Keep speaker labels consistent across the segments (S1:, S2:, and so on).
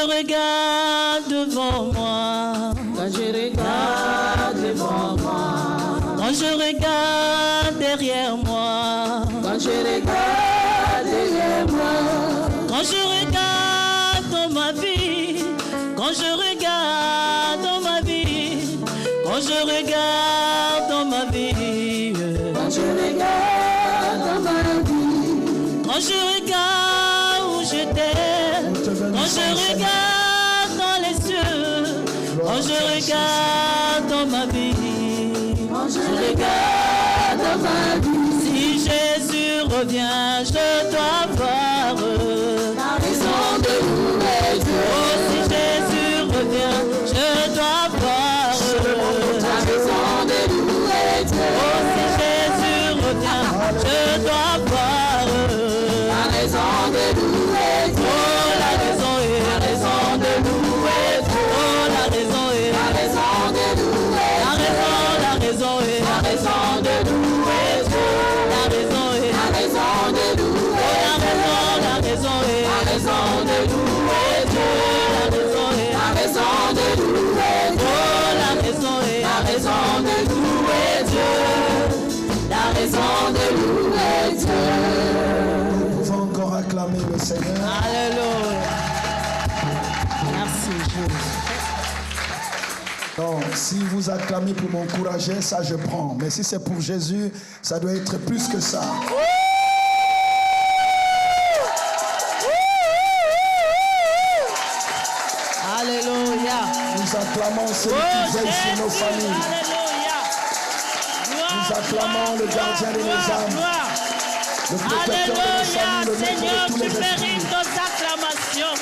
S1: regarde devant moi,
S2: quand je regarde devant moi,
S1: quand je regarde derrière moi,
S2: quand je regarde derrière moi,
S1: quand je regarde dans ma vie, quand je regarde dans ma vie, quand je regarde dans ma vie,
S2: quand je regarde dans ma vie,
S1: quand je regarde où j'étais, quand je regarde dans les yeux, quand je regarde dans ma vie,
S2: quand je regarde dans ma vie,
S1: si Jésus revient, je dois voir
S2: la raison de louer Dieu.
S1: Oh, si Jésus revient, je dois voir
S2: La raison de louer Dieu.
S1: Oh, si Jésus revient, je dois voir
S2: La raison de louer Dieu.
S1: Oh, la raison est,
S2: La raison de louer Dieu.
S1: oh, la raison est,
S2: La raison de louer
S1: la raison est,
S2: La raison de louer Dieu.
S1: la raison est,
S2: La raison de louer
S1: la raison est,
S2: La raison de louer Dieu.
S1: la raison est,
S2: La raison de louer Dieu.
S1: oh, la raison est,
S2: La raison de louer Dieu. La raison de louer Dieu.
S3: Nous pouvons encore acclamer le Seigneur.
S1: Alléluia. Merci Jésus.
S3: Donc, si vous acclamez pour m'encourager, ça je prends. Mais si c'est pour Jésus, ça doit être plus que ça.
S1: Alléluia.
S3: Nous acclamons celui qui veille sur nos familles.
S1: Alléluia.
S3: Nous acclamons le gardien de nos âmes, le protecteur de nos
S1: Alléluia.
S3: familles, le maître
S1: Seigneur,
S3: de tous
S1: tu
S3: les
S1: mérites
S3: esprits.
S1: nos acclamations.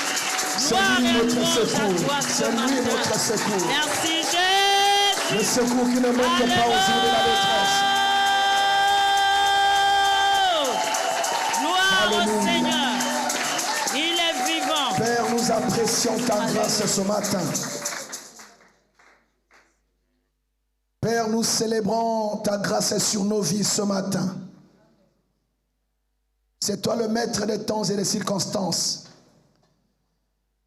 S3: C'est
S1: Gloire
S3: lui
S1: et
S3: notre
S1: louange à
S3: secours.
S1: toi
S3: C'est
S1: ce
S3: lui
S1: matin.
S3: notre secours.
S1: Merci Jésus.
S3: Le secours qui ne manque pas au jour de la détresse.
S1: Gloire au
S3: Alléluia.
S1: Seigneur. Il est vivant.
S3: Père, nous apprécions ta grâce ce matin. Père, nous célébrons ta grâce sur nos vies ce matin. C'est toi le maître des temps et des circonstances.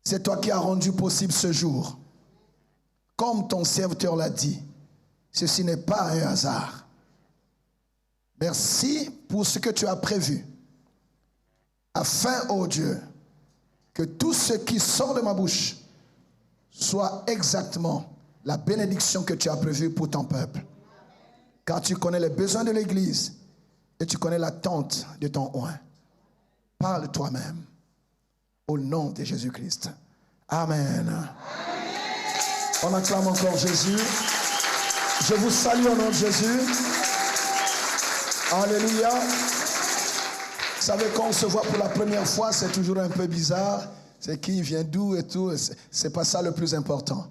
S3: C'est toi qui as rendu possible ce jour. Comme ton serviteur l'a dit, ceci n'est pas un hasard. Merci pour ce que tu as prévu. Afin, ô Dieu, que tout ce qui sort de ma bouche soit exactement la bénédiction que tu as prévue pour ton peuple. Car tu connais les besoins de l'Église et tu connais l'attente de ton oint. Parle toi-même. Au nom de Jésus-Christ. Amen. On acclame encore Jésus. Je vous salue au nom de Jésus. Alléluia. Vous savez, quand on se voit pour la première fois, c'est toujours un peu bizarre. C'est qui vient d'où et tout. C'est pas ça le plus important.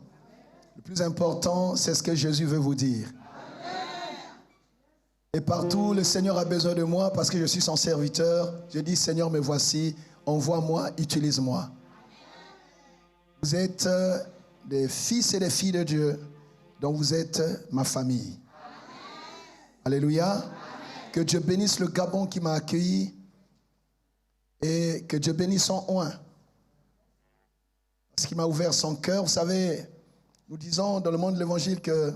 S3: Le plus important, c'est ce que Jésus veut vous dire. Et partout, le Seigneur a besoin de moi parce que je suis son serviteur. Je dis, Seigneur, me voici. Envoie-moi, utilise-moi. Vous êtes des fils et des filles de Dieu, donc vous êtes ma famille. Alléluia. Amen. Que Dieu bénisse le Gabon qui m'a accueilli et que Dieu bénisse son oint. Parce qu'il m'a ouvert son cœur. Vous savez, nous disons dans le monde de l'évangile que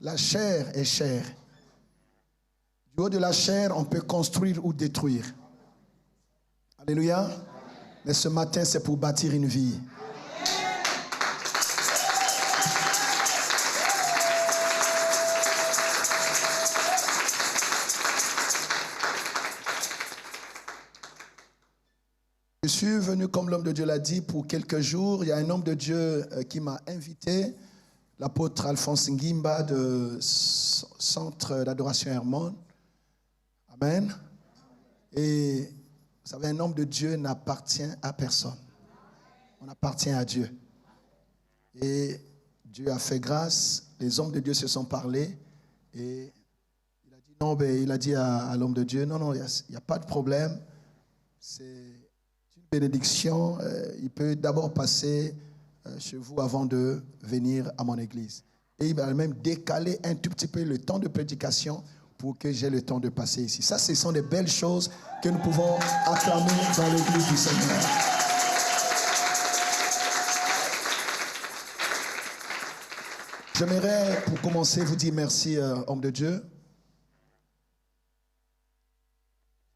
S3: la chair est chair. Du haut de la chair, on peut construire ou détruire. Alléluia. Mais ce matin, c'est pour bâtir une vie. Je suis venu, comme l'homme de Dieu l'a dit, pour quelques jours. Il y a un homme de Dieu qui m'a invité, l'apôtre Alphonse Ngimba de Centre d'adoration Hermon. Amen. Et vous savez, un homme de Dieu n'appartient à personne. On appartient à Dieu. Et Dieu a fait grâce. Les hommes de Dieu se sont parlé. Et il a dit non, il a dit à l'homme de Dieu, non, il n'y a pas de problème. C'est une bénédiction. Il peut d'abord passer chez vous avant de venir à mon église. Et il va même décaler un tout petit peu le temps de prédication pour que j'ai le temps de passer ici. Ça, ce sont des belles choses que nous pouvons acclamer dans l'église du Seigneur. J'aimerais, pour commencer, vous dire merci, homme de Dieu.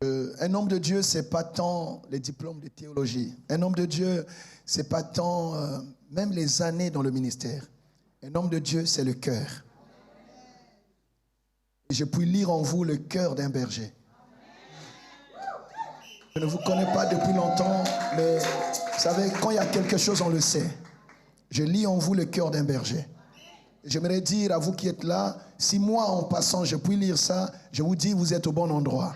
S3: Un homme de Dieu, ce n'est pas tant les diplômes de théologie. Un homme de Dieu, ce n'est pas tant même les années dans le ministère. Un homme de Dieu, c'est le cœur. Et je puis lire en vous le cœur d'un berger. Je ne vous connais pas depuis longtemps, mais vous savez, quand il y a quelque chose, on le sait. Je lis en vous le cœur d'un berger. J'aimerais dire à vous qui êtes là, si moi, en passant, je puis lire ça, je vous dis, vous êtes au bon endroit.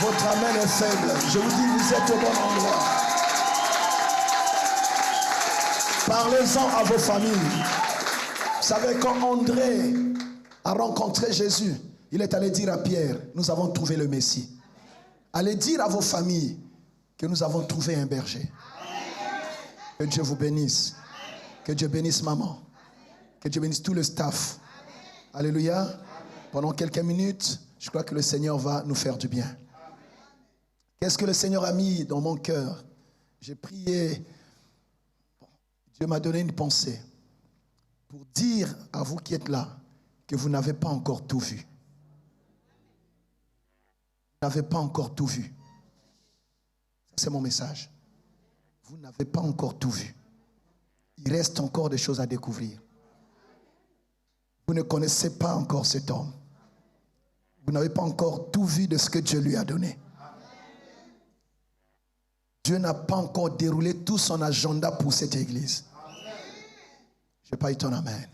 S3: Votre amen est faible. Je vous dis, vous êtes au bon endroit. Parlez-en à vos familles. Vous savez, quand André a rencontré Jésus, il est allé dire à Pierre, nous avons trouvé le Messie. Allez dire à vos familles que nous avons trouvé un berger. Que Dieu vous bénisse. Que Dieu bénisse maman. Que Dieu bénisse tout le staff. Alléluia. Pendant quelques minutes, je crois que le Seigneur va nous faire du bien. Qu'est-ce que le Seigneur a mis dans mon cœur? J'ai prié. Dieu m'a donné une pensée pour dire à vous qui êtes là que vous n'avez pas encore tout vu. Vous n'avez pas encore tout vu. C'est mon message. Vous n'avez pas encore tout vu. Il reste encore des choses à découvrir. Vous ne connaissez pas encore cet homme. Vous n'avez pas encore tout vu de ce que Dieu lui a donné. Dieu n'a pas encore déroulé tout son agenda pour cette église. Je n'ai pas eu ton amen.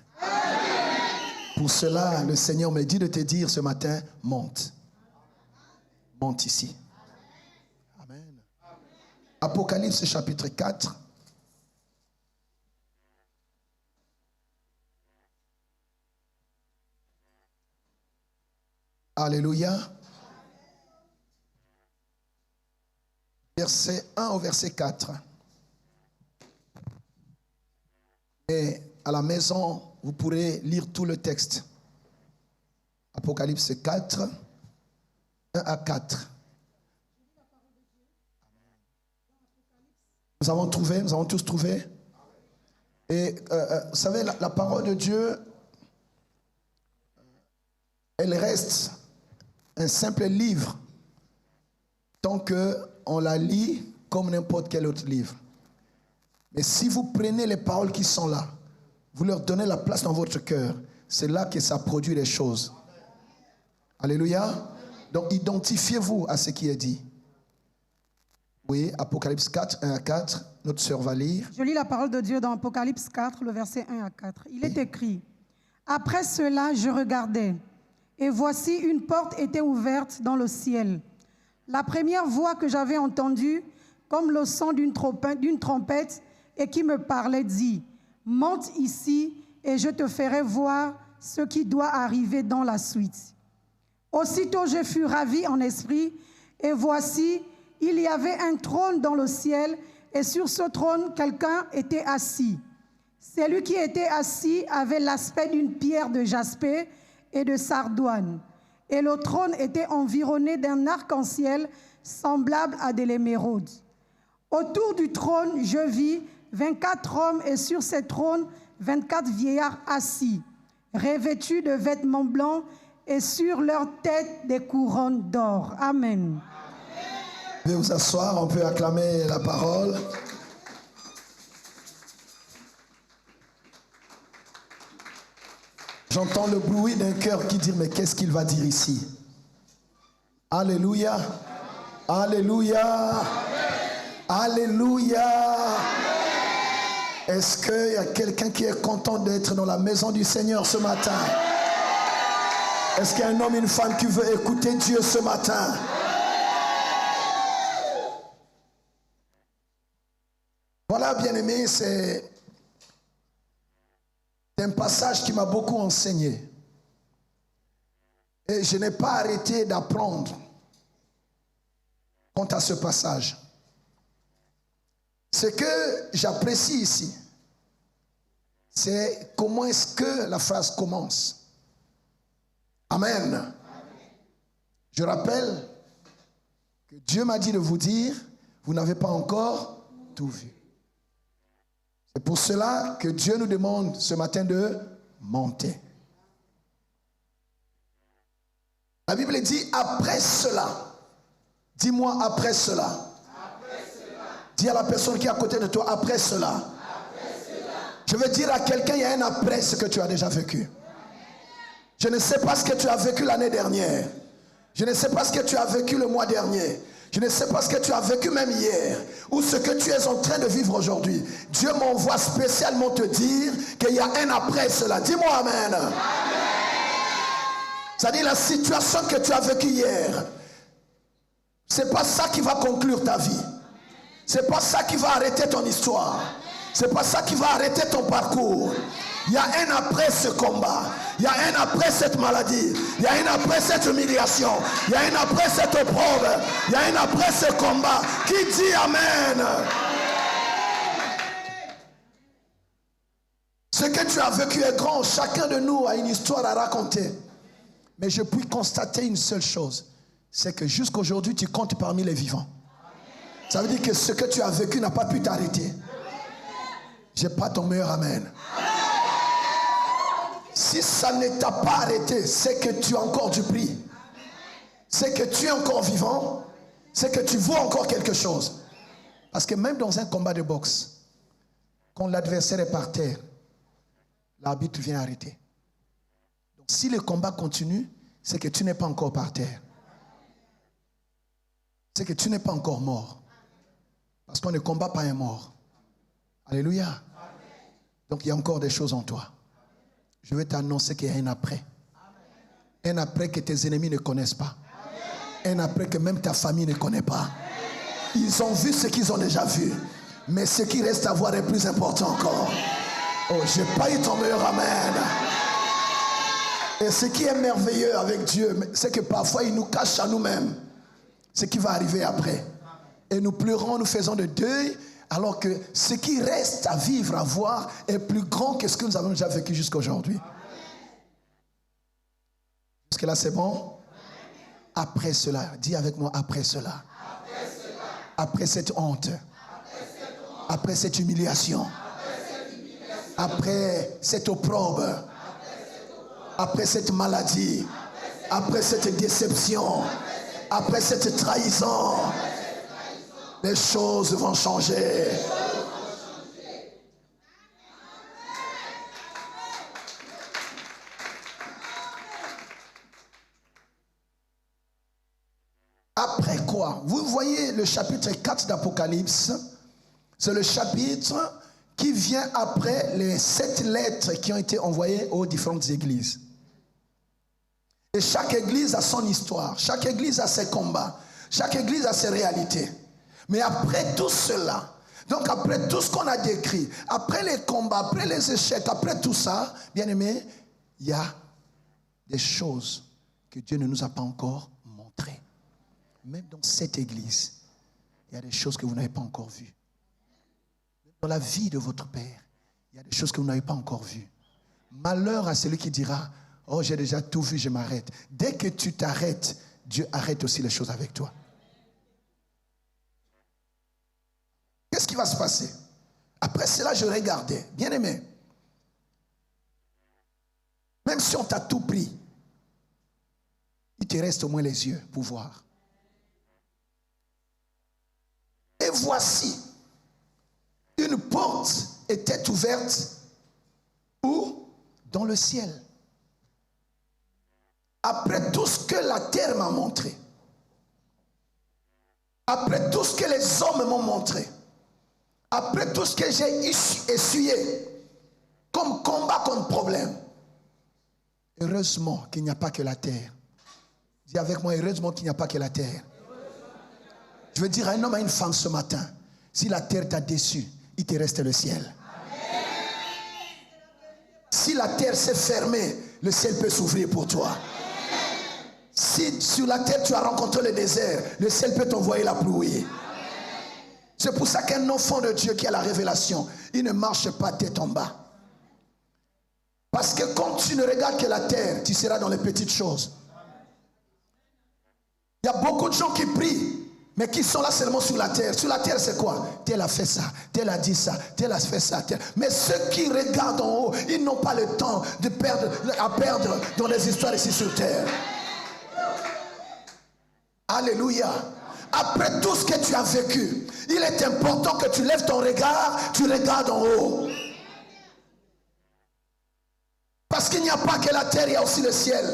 S3: Pour cela, le Seigneur me dit de te dire ce matin, monte. Monte ici. Amen. Apocalypse chapitre 4. Alléluia. Verset 1 au verset 4. Et à la maison, vous pourrez lire tout le texte. Apocalypse 4, 1 à 4. Nous avons tous trouvé. Et vous savez, la parole de Dieu, elle reste un simple livre tant qu'on la lit comme n'importe quel autre livre. Mais si vous prenez les paroles qui sont là, vous leur donnez la place dans votre cœur, c'est là que ça produit les choses. Alléluia. Donc identifiez-vous à ce qui est dit. Oui, Apocalypse 4, 1 à 4, notre sœur va lire.
S4: Je lis la parole de Dieu dans Apocalypse 4, le verset 1 à 4. Il est écrit, « Après cela, je regardais, et voici une porte était ouverte dans le ciel. La première voix que j'avais entendue, comme le son d'une trompette, et qui me parlait, dit, « Monte ici, et je te ferai voir ce qui doit arriver dans la suite. » Aussitôt je fus ravi en esprit, et voici, il y avait un trône dans le ciel, et sur ce trône, quelqu'un était assis. Celui qui était assis avait l'aspect d'une pierre de jaspe et de sardoine. Et le trône était environné d'un arc-en-ciel semblable à de l'émeraude. Autour du trône, je vis 24 hommes, et sur ces trônes, 24 vieillards assis, revêtus de vêtements blancs, et sur leur tête des couronnes d'or. Amen.
S3: Veuillez vous asseoir, on peut acclamer la parole. J'entends le bruit d'un cœur qui dit, mais qu'est-ce qu'il va dire ici? Alléluia. Alléluia. Alléluia. Est-ce qu'il y a quelqu'un qui est content d'être dans la maison du Seigneur ce matin? Est-ce qu'il y a un homme et une femme qui veut écouter Dieu ce matin? Voilà, bien-aimé, c'est un passage qui m'a beaucoup enseigné. Et je n'ai pas arrêté d'apprendre quant à ce passage. Ce que j'apprécie ici, c'est comment est-ce que la phrase commence. Amen. Je rappelle que Dieu m'a dit de vous dire, vous n'avez pas encore tout vu. C'est pour cela que Dieu nous demande ce matin de monter. La Bible dit après cela. Dis-moi après cela.
S2: Après cela.
S3: Dis à la personne qui est à côté de toi après cela.
S2: Après cela.
S3: Je veux dire à quelqu'un, il y a un après ce que tu as déjà vécu. Je ne sais pas ce que tu as vécu l'année dernière. Je ne sais pas ce que tu as vécu le mois dernier. Je ne sais pas ce que tu as vécu même hier. Ou ce que tu es en train de vivre aujourd'hui. Dieu m'envoie spécialement te dire qu'il y a un après cela. Dis-moi amen. Amen. C'est-à-dire la situation que tu as vécue hier. C'est pas ça qui va conclure ta vie. C'est pas ça qui va arrêter ton histoire. C'est pas ça qui va arrêter ton parcours. Il y a un après ce combat. Il y a un après cette maladie. Il y a un après cette humiliation. Il y a un après cette épreuve. Il y a un après ce combat. Qui dit amen? Ce que tu as vécu est grand. Chacun de nous a une histoire à raconter. Mais je puis constater une seule chose. C'est que jusqu'aujourd'hui, tu comptes parmi les vivants. Ça veut dire que ce que tu as vécu n'a pas pu t'arrêter. J'ai pas ton meilleur amen. Si ça ne t'a pas arrêté, c'est que tu as encore du prix. C'est que tu es encore vivant. C'est que tu vaux encore quelque chose. Parce que même dans un combat de boxe, quand l'adversaire est par terre, l'arbitre vient arrêter. Donc si le combat continue, c'est que tu n'es pas encore par terre. C'est que tu n'es pas encore mort. Parce qu'on ne combat pas un mort. Alléluia. Donc il y a encore des choses en toi. Je vais t'annoncer qu'il y a un après. Un après que tes ennemis ne connaissent pas. Un après que même ta famille ne connaît pas. Ils ont vu ce qu'ils ont déjà vu. Mais ce qui reste à voir est plus important encore. Oh, j'ai pas eu ton meilleur amen. Et ce qui est merveilleux avec Dieu, c'est que parfois il nous cache à nous-mêmes ce qui va arriver après. Et nous pleurons, nous faisons de deuil, alors que ce qui reste à vivre, à voir, est plus grand que ce que nous avons déjà vécu jusqu'à aujourd'hui. Jusque là, c'est bon? Après cela, dis avec moi, après cela. Après cette honte. Après cette humiliation. Après cette opprobre. Après cette maladie. Après cette déception. Après cette trahison. Les choses vont changer. Après quoi? Vous voyez le chapitre 4 d'Apocalypse. C'est le chapitre qui vient après les 7 lettres qui ont été envoyées aux différentes églises. Et chaque église a son histoire. Chaque église a ses combats. Chaque église a ses réalités. Mais après tout cela, donc après tout ce qu'on a décrit, après les combats, après les échecs, après tout ça, bien aimé, il y a des choses que Dieu ne nous a pas encore montrées. Même dans cette église, il y a des choses que vous n'avez pas encore vues. Dans la vie de votre père, il y a des choses que vous n'avez pas encore vues. Malheur à celui qui dira, oh j'ai déjà tout vu, je m'arrête. Dès que tu t'arrêtes, Dieu arrête aussi les choses avec toi. Qu'est-ce qui va se passer? Après cela, je regardais. Bien aimé, même si on t'a tout pris, il te reste au moins les yeux pour voir. Et voici, une porte était ouverte où? Dans le ciel. Après tout ce que la terre m'a montré, après tout ce que les hommes m'ont montré, après tout ce que j'ai essuyé comme combat, comme problème, heureusement qu'il n'y a pas que la terre. Dis avec moi, heureusement qu'il n'y a pas que la terre. Je veux dire à un homme, à une femme ce matin, si la terre t'a déçu, il te reste le ciel. Amen. Si la terre s'est fermée, le ciel peut s'ouvrir pour toi. Amen. Si sur la terre tu as rencontré le désert, le ciel peut t'envoyer la pluie. C'est pour ça qu'un enfant de Dieu qui a la révélation, il ne marche pas tête en bas. Parce que quand tu ne regardes que la terre, tu seras dans les petites choses. Il y a beaucoup de gens qui prient, Mais qui sont là seulement sur la terre. Sur la terre, c'est quoi? Tel a fait ça, tel a dit ça, tel a fait ça. Tel. Mais ceux qui regardent en haut, ils n'ont pas le temps de perdre dans les histoires ici sur terre. Alléluia. Après tout ce que tu as vécu, il est important que tu lèves ton regard, tu regardes en haut. Parce qu'il n'y a pas que la terre, il y a aussi le ciel.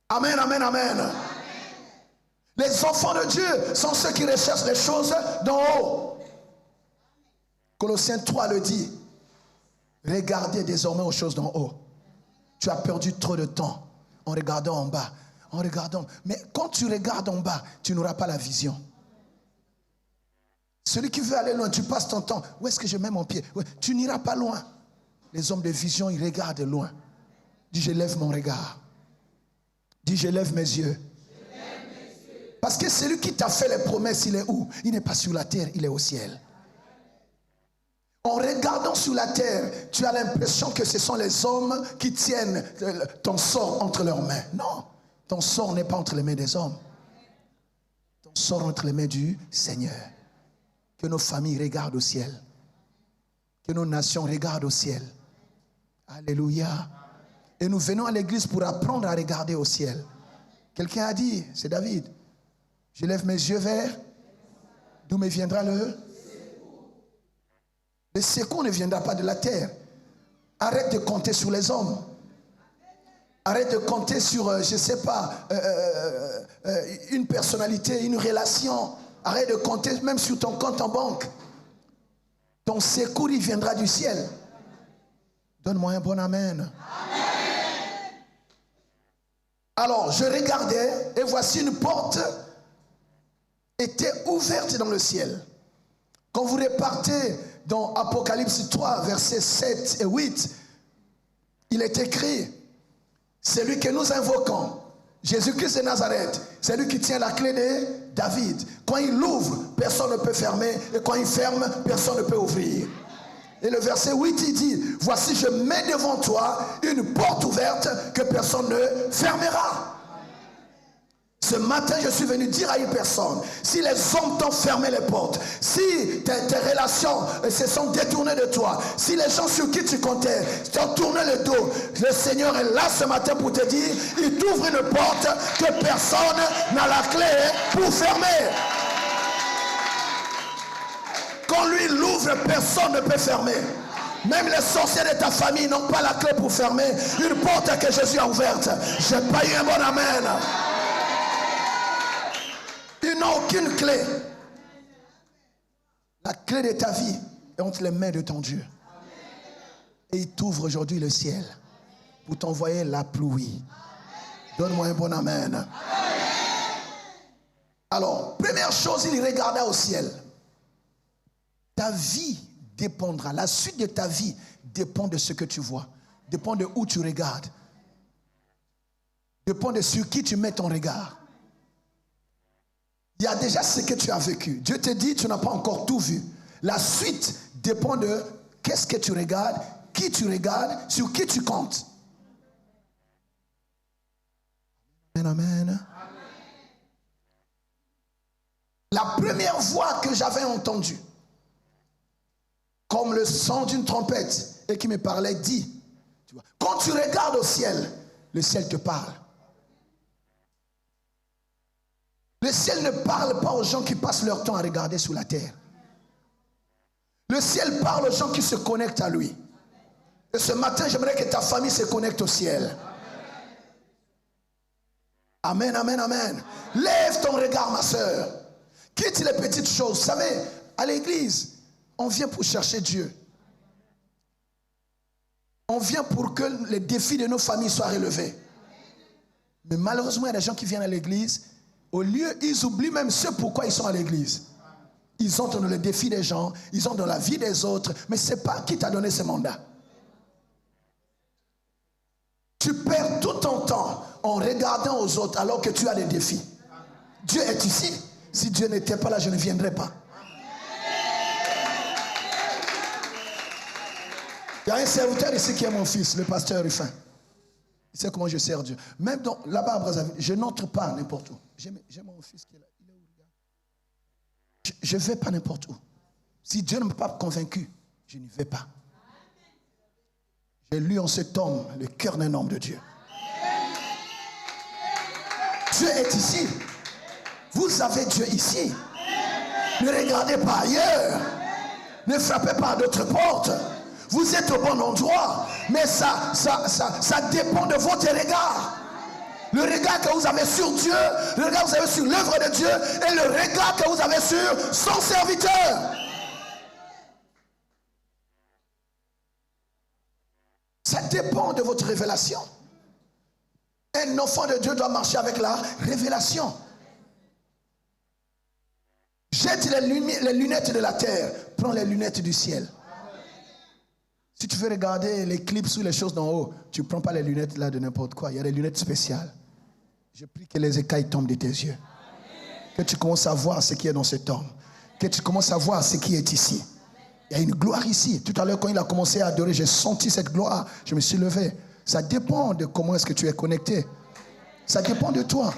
S3: Amen, amen, amen. Les enfants de Dieu sont ceux qui recherchent les choses d'en haut. Colossiens 3 le dit. Regardez désormais aux choses d'en haut. Tu as perdu trop de temps en regardant en bas. En regardant. Mais quand tu regardes en bas, tu n'auras pas la vision. Celui qui veut aller loin, tu passes ton temps. Où est-ce que je mets mon pied? Tu n'iras pas loin. Les hommes de vision, ils regardent loin. Dis, je lève mon regard. Dis, je lève mes yeux. Parce que celui qui t'a fait les promesses, il est où? Il n'est pas sur la terre, il est au ciel. En regardant sur la terre, tu as l'impression que ce sont les hommes qui tiennent ton sort entre leurs mains. Non, ton sort n'est pas entre les mains des hommes. Ton sort entre les mains du Seigneur. Que nos familles regardent au ciel. Que nos nations regardent au ciel. Alléluia. Et nous venons à l'église pour apprendre à regarder au ciel. Quelqu'un a dit, c'est David. Je lève mes yeux vers d'où me viendra le secours ne viendra pas de la terre. Arrête de compter sur les hommes. Arrête de compter sur, je ne sais pas, une personnalité, une relation. Arrête de compter même sur ton compte en banque. Ton secours, il viendra du ciel. Donne-moi un bon amen. Amen. Alors, je regardais et voici une porte était ouverte dans le ciel. Quand vous repartez dans Apocalypse 3, versets 7 et 8, il est écrit, celui que nous invoquons, Jésus-Christ de Nazareth, c'est lui qui tient la clé de David. Quand il ouvre, personne ne peut fermer, et quand il ferme, personne ne peut ouvrir. Et le verset 8, il dit, voici, je mets devant toi une porte ouverte que personne ne fermera. Ce matin, je suis venu dire à une personne, si les hommes t'ont fermé les portes, si tes relations se sont détournées de toi, si les gens sur qui tu comptais t'ont tourné le dos, le Seigneur est là ce matin pour te dire, il t'ouvre une porte que personne n'a la clé pour fermer. Quand lui l'ouvre, personne ne peut fermer. Même les sorciers de ta famille n'ont pas la clé pour fermer une porte que Jésus a ouverte. Je n'ai pas eu un bon amen. Ils n'ont aucune clé. La clé de ta vie est entre les mains de ton Dieu. Et il t'ouvre aujourd'hui le ciel pour t'envoyer la pluie. Donne-moi un bon amen. Alors, première chose, il regarda au ciel. Ta vie dépendra. La suite de ta vie dépend de ce que tu vois. Dépend de où tu regardes. Dépend de sur qui tu mets ton regard. Il y a déjà ce que tu as vécu. Dieu te dit, tu n'as pas encore tout vu. La suite dépend de qu'est-ce que tu regardes, qui tu regardes, sur qui tu comptes. Amen, amen. La première voix que j'avais entendue, comme le son d'une trompette, et qui me parlait, dit, tu vois, quand tu regardes au ciel, le ciel te parle. Le ciel ne parle pas aux gens qui passent leur temps à regarder sous la terre. Le ciel parle aux gens qui se connectent à lui. Et ce matin, j'aimerais que ta famille se connecte au ciel. Amen, amen, amen. Lève ton regard, ma soeur. Quitte les petites choses. Vous savez, à l'église, on vient pour chercher Dieu. On vient pour que les défis de nos familles soient relevés. Mais malheureusement, il y a des gens qui viennent à l'église. Au lieu, ils oublient même ce pourquoi ils sont à l'église. Ils entrent dans le défi des gens, ils entrent dans la vie des autres, mais ce n'est pas qui t'a donné ce mandat. Tu perds tout ton temps en regardant aux autres alors que tu as des défis. Dieu est ici. Si Dieu n'était pas là, je ne viendrais pas. Il y a un serviteur ici qui est mon fils, le pasteur Ruffin. Il sait comment je sers Dieu. Même là-bas à Brazzaville, je n'entre pas n'importe où. J'ai mon fils qui est là. Il est où? Je ne vais pas n'importe où. Si Dieu ne m'a pas convaincu, je n'y vais pas. J'ai lu en cet homme le cœur d'un homme de Dieu. Dieu est ici. Vous avez Dieu ici. Ne regardez pas ailleurs. Ne frappez pas à d'autres portes. Vous êtes au bon endroit. Mais ça dépend de votre regard. Le regard que vous avez sur Dieu, le regard que vous avez sur l'œuvre de Dieu et le regard que vous avez sur son serviteur. Ça dépend de votre révélation. Un enfant de Dieu doit marcher avec la révélation. Jette les lunettes de la terre, prends les lunettes du ciel. Si tu veux regarder les clips ou les choses d'en haut, tu ne prends pas les lunettes là de n'importe quoi. Il y a des lunettes spéciales. Je prie que les écailles tombent de tes yeux. Que tu commences à voir ce qui est dans cet homme. Que tu commences à voir ce qui est ici. Il y a une gloire ici. Tout à l'heure, quand il a commencé à adorer, j'ai senti cette gloire. Je me suis levé. Ça dépend de comment est-ce que tu es connecté. Ça dépend de toi.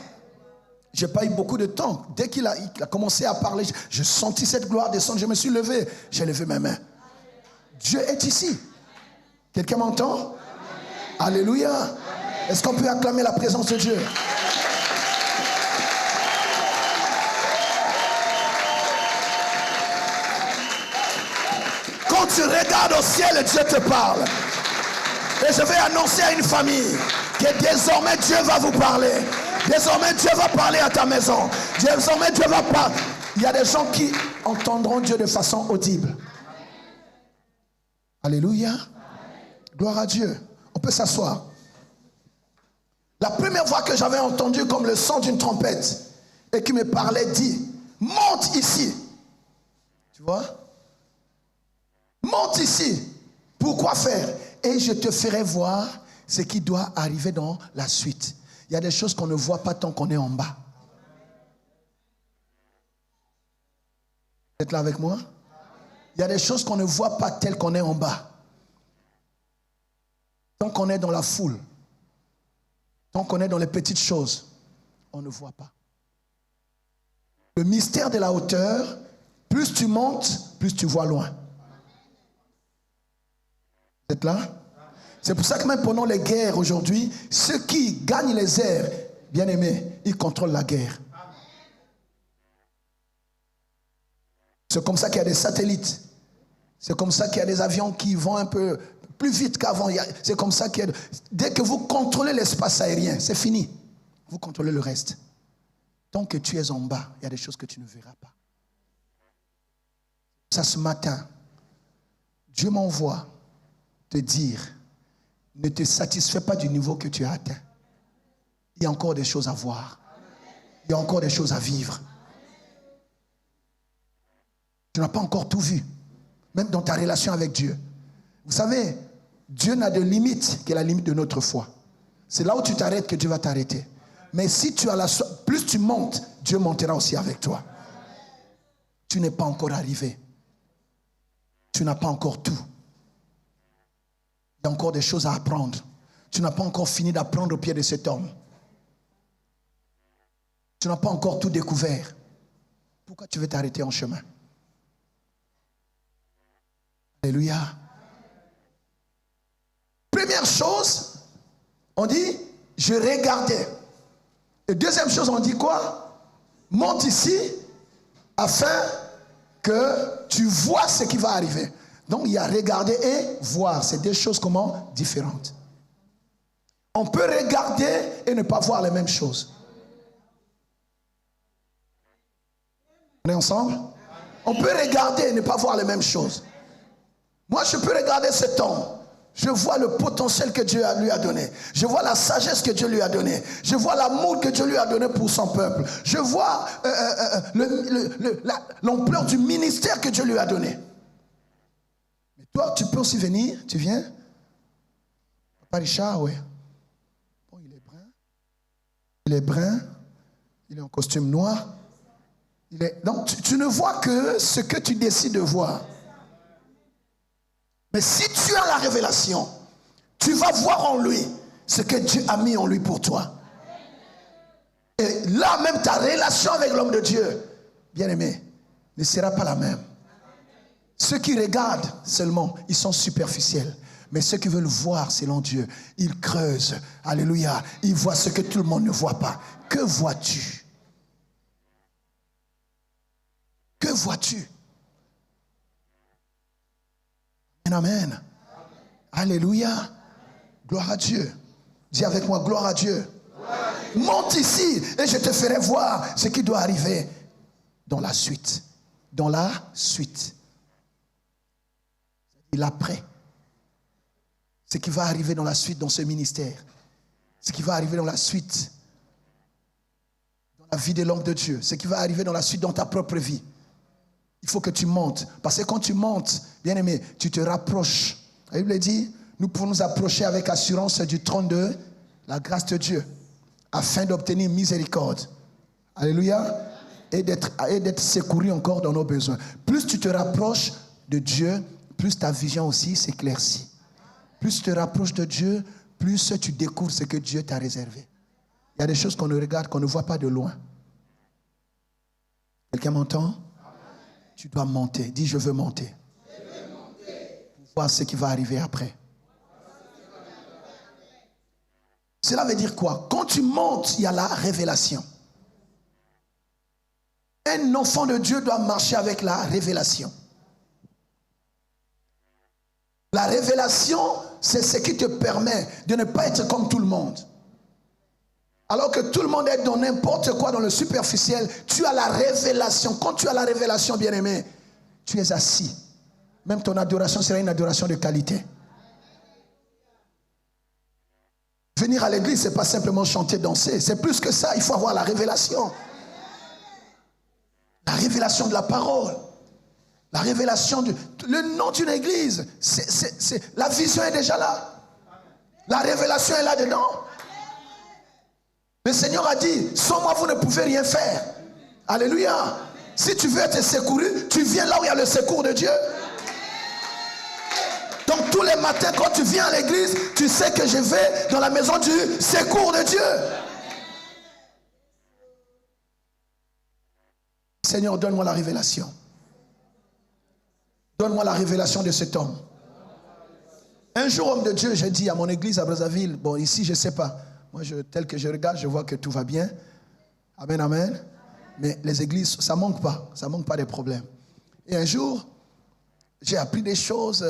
S3: Je n'ai pas eu beaucoup de temps. Dès qu'il a commencé à parler, j'ai senti cette gloire descendre. Je me suis levé. J'ai levé mes mains. Dieu est ici. Quelqu'un m'entend? Alléluia. Est-ce qu'on peut acclamer la présence de Dieu? Quand tu regardes au ciel, Dieu te parle. Et je vais annoncer à une famille que désormais Dieu va vous parler. Désormais Dieu va parler à ta maison. Désormais Dieu va parler. Il y a des gens qui entendront Dieu de façon audible. Alléluia. Gloire à Dieu. On peut s'asseoir. La première voix que j'avais entendue comme le son d'une trompette et qui me parlait dit, monte ici. Tu vois? Monte ici. Pourquoi faire? Et je te ferai voir ce qui doit arriver dans la suite. Il y a des choses qu'on ne voit pas tant qu'on est en bas. Vous êtes là avec moi? Il y a des choses qu'on ne voit pas telles qu'on est en bas. Tant qu'on est dans la foule, tant qu'on est dans les petites choses, on ne voit pas. Le mystère de la hauteur, plus tu montes, plus tu vois loin. Vous êtes là? C'est pour ça que même pendant les guerres aujourd'hui, ceux qui gagnent les airs, bien aimés, ils contrôlent la guerre. C'est comme ça qu'il y a des satellites. C'est comme ça qu'il y a des avions qui vont un peu plus vite qu'avant. C'est comme ça qu'il y a... Dès que vous contrôlez l'espace aérien, c'est fini. Vous contrôlez le reste. Tant que tu es en bas, il y a des choses que tu ne verras pas. Ça, ce matin, Dieu m'envoie te dire, ne te satisfais pas du niveau que tu as atteint. Il y a encore des choses à voir. Il y a encore des choses à vivre. Tu n'as pas encore tout vu. Même dans ta relation avec Dieu. Vous savez, Dieu n'a de limite que la limite de notre foi. C'est là où tu t'arrêtes que Dieu va t'arrêter. Mais si tu as plus tu montes, Dieu montera aussi avec toi. Tu n'es pas encore arrivé. Tu n'as pas encore tout. Il y a encore des choses à apprendre. Tu n'as pas encore fini d'apprendre au pied de cet homme. Tu n'as pas encore tout découvert. Pourquoi tu veux t'arrêter en chemin? Alléluia. Première chose, on dit, je regardais. Et deuxième chose, on dit quoi? Monte ici, afin que tu vois ce qui va arriver. Donc, il y a regarder et voir. C'est deux choses comment? Différentes. On peut regarder et ne pas voir les mêmes choses. On est ensemble? On peut regarder et ne pas voir les mêmes choses. Moi, je peux regarder cet homme. Je vois le potentiel que Dieu lui a donné. Je vois la sagesse que Dieu lui a donnée. Je vois l'amour que Dieu lui a donné pour son peuple. Je vois l'ampleur du ministère que Dieu lui a donné. Mais toi, tu peux aussi venir. Tu viens. Papa Richard, oui. Bon, il est brun. Il est brun. Il est en costume noir. Donc, tu ne vois que ce que tu décides de voir. Mais si tu as la révélation, tu vas voir en lui ce que Dieu a mis en lui pour toi. Et là même ta relation avec l'homme de Dieu, bien aimé, ne sera pas la même. Ceux qui regardent seulement, ils sont superficiels. Mais ceux qui veulent voir selon Dieu, ils creusent. Alléluia. Ils voient ce que tout le monde ne voit pas. Que vois-tu? Que vois-tu? Amen. Alléluia. Gloire à Dieu. Dis avec moi, gloire à Dieu. Monte ici et je te ferai voir ce qui doit arriver dans la suite. Dans la suite. L'après. Ce qui va arriver dans la suite dans ce ministère. Ce qui va arriver dans la suite dans la vie de l'homme de Dieu. Ce qui va arriver dans la suite dans ta propre vie. Il faut que tu montes. Parce que quand tu montes, bien aimé, tu te rapproches. La Bible dit, nous pouvons nous approcher avec assurance du trône de la grâce de Dieu, afin d'obtenir miséricorde. Alléluia. Et d'être secouru encore dans nos besoins. Plus tu te rapproches de Dieu, plus ta vision aussi s'éclaircit. Plus tu te rapproches de Dieu, plus tu découvres ce que Dieu t'a réservé. Il y a des choses qu'on ne regarde, qu'on ne voit pas de loin. Quelqu'un m'entend? Tu dois monter. Dis, je veux monter. Pour voir ce qui va arriver après. Cela veut dire quoi? Quand tu montes, il y a la révélation. Un enfant de Dieu doit marcher avec la révélation. La révélation, c'est ce qui te permet de ne pas être comme tout le monde. Alors que tout le monde est dans n'importe quoi, dans le superficiel, tu as la révélation. Quand tu as la révélation, bien-aimé, tu es assis. Même ton adoration sera une adoration de qualité. Venir à l'église, ce n'est pas simplement chanter, danser. C'est plus que ça, il faut avoir la révélation. La révélation de la parole. La révélation le nom d'une église. La vision est déjà là. La révélation est là-dedans. Le Seigneur a dit, sans moi vous ne pouvez rien faire. Alléluia. Si tu veux être secouru, tu viens là où il y a le secours de Dieu. Donc tous les matins quand tu viens à l'église, tu sais que je vais dans la maison du secours de Dieu. Seigneur, donne-moi la révélation. Donne-moi la révélation de cet homme. Un jour, homme de Dieu, j'ai dit à mon église à Brazzaville, bon ici je ne sais pas, moi tel que je regarde, je vois que tout va bien. Amen, amen. Mais les églises, ça ne manque pas de problèmes. Et un jour, j'ai appris des choses,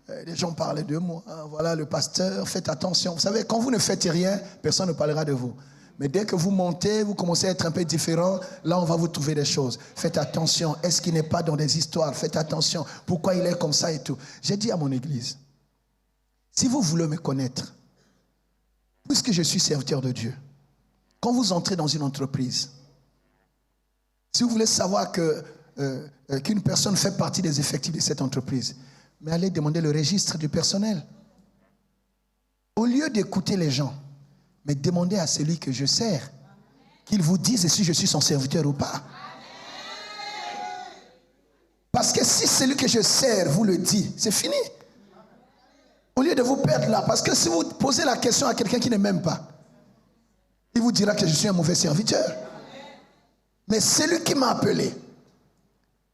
S3: les gens parlaient de moi, voilà le pasteur, faites attention. Vous savez, quand vous ne faites rien, personne ne parlera de vous. Mais dès que vous montez, vous commencez à être un peu différent, là on va vous trouver des choses. Faites attention, est-ce qu'il n'est pas dans des histoires? Faites attention, pourquoi il est comme ça et tout. J'ai dit à mon église, si vous voulez me connaître, puisque je suis serviteur de Dieu, quand vous entrez dans une entreprise, si vous voulez savoir qu'une personne fait partie des effectifs de cette entreprise, mais allez demander le registre du personnel. Au lieu d'écouter les gens, mais demandez à celui que je sers qu'il vous dise si je suis son serviteur ou pas. Parce que si celui que je sers vous le dit, c'est fini. Au lieu de vous perdre là, parce que si vous posez la question à quelqu'un qui ne m'aime pas, il vous dira que je suis un mauvais serviteur. Mais celui qui m'a appelé,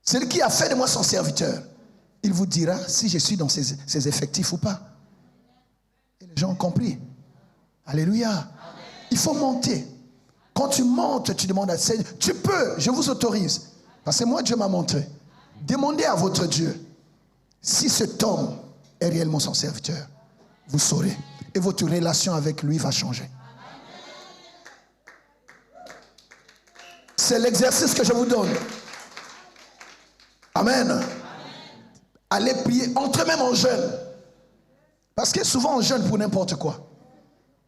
S3: celui qui a fait de moi son serviteur, il vous dira si je suis dans ses effectifs ou pas. Et les gens ont compris. Alléluia. Amen. Il faut monter. Quand tu montes, tu demandes à Seigneur, tu peux, je vous autorise. Parce que moi, Dieu m'a montré. Demandez à votre Dieu si cet homme est réellement son serviteur. Vous saurez. Et votre relation avec lui va changer. C'est l'exercice que je vous donne. Amen. Allez prier, entrez même en jeûne. Parce que souvent on jeûne pour n'importe quoi.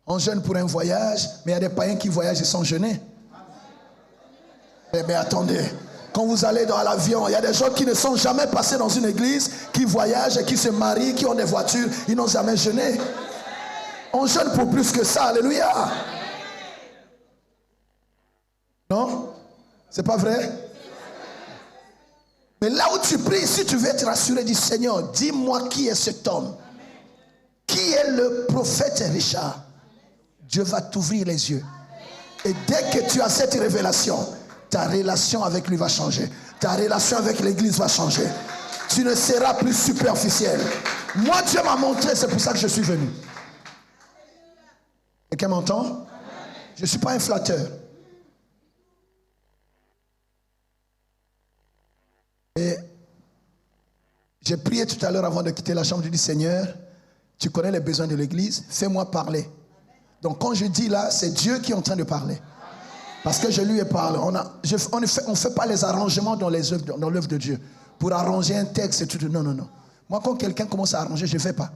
S3: On jeûne pour un voyage, mais il y a des païens qui voyagent sans jeûner. Mais attendez, quand vous allez dans l'avion, il y a des gens qui ne sont jamais passés dans une église, qui voyagent et qui se marient, qui ont des voitures, ils n'ont jamais jeûné. On jeûne pour plus que ça, alléluia. Non? C'est pas vrai? Mais là où tu pries, si tu veux être rassuré, dis Seigneur, dis-moi qui est cet homme. Qui est le prophète Richard? Dieu va t'ouvrir les yeux. Et dès que tu as cette révélation, ta relation avec lui va changer. Ta relation avec l'église va changer. Tu ne seras plus superficiel. Moi, Dieu m'a montré, c'est pour ça que je suis venu. Quelqu'un m'entend? Je ne suis pas un flatteur. Et j'ai prié tout à l'heure avant de quitter la chambre. Je dis, Seigneur, tu connais les besoins de l'église, fais-moi parler. Donc quand je dis là, c'est Dieu qui est en train de parler. Parce que je lui ai parlé. On ne fait pas les arrangements dans l'œuvre de Dieu. Pour arranger un texte et tout. Non, non, non. Moi, quand quelqu'un commence à arranger, je ne fais pas.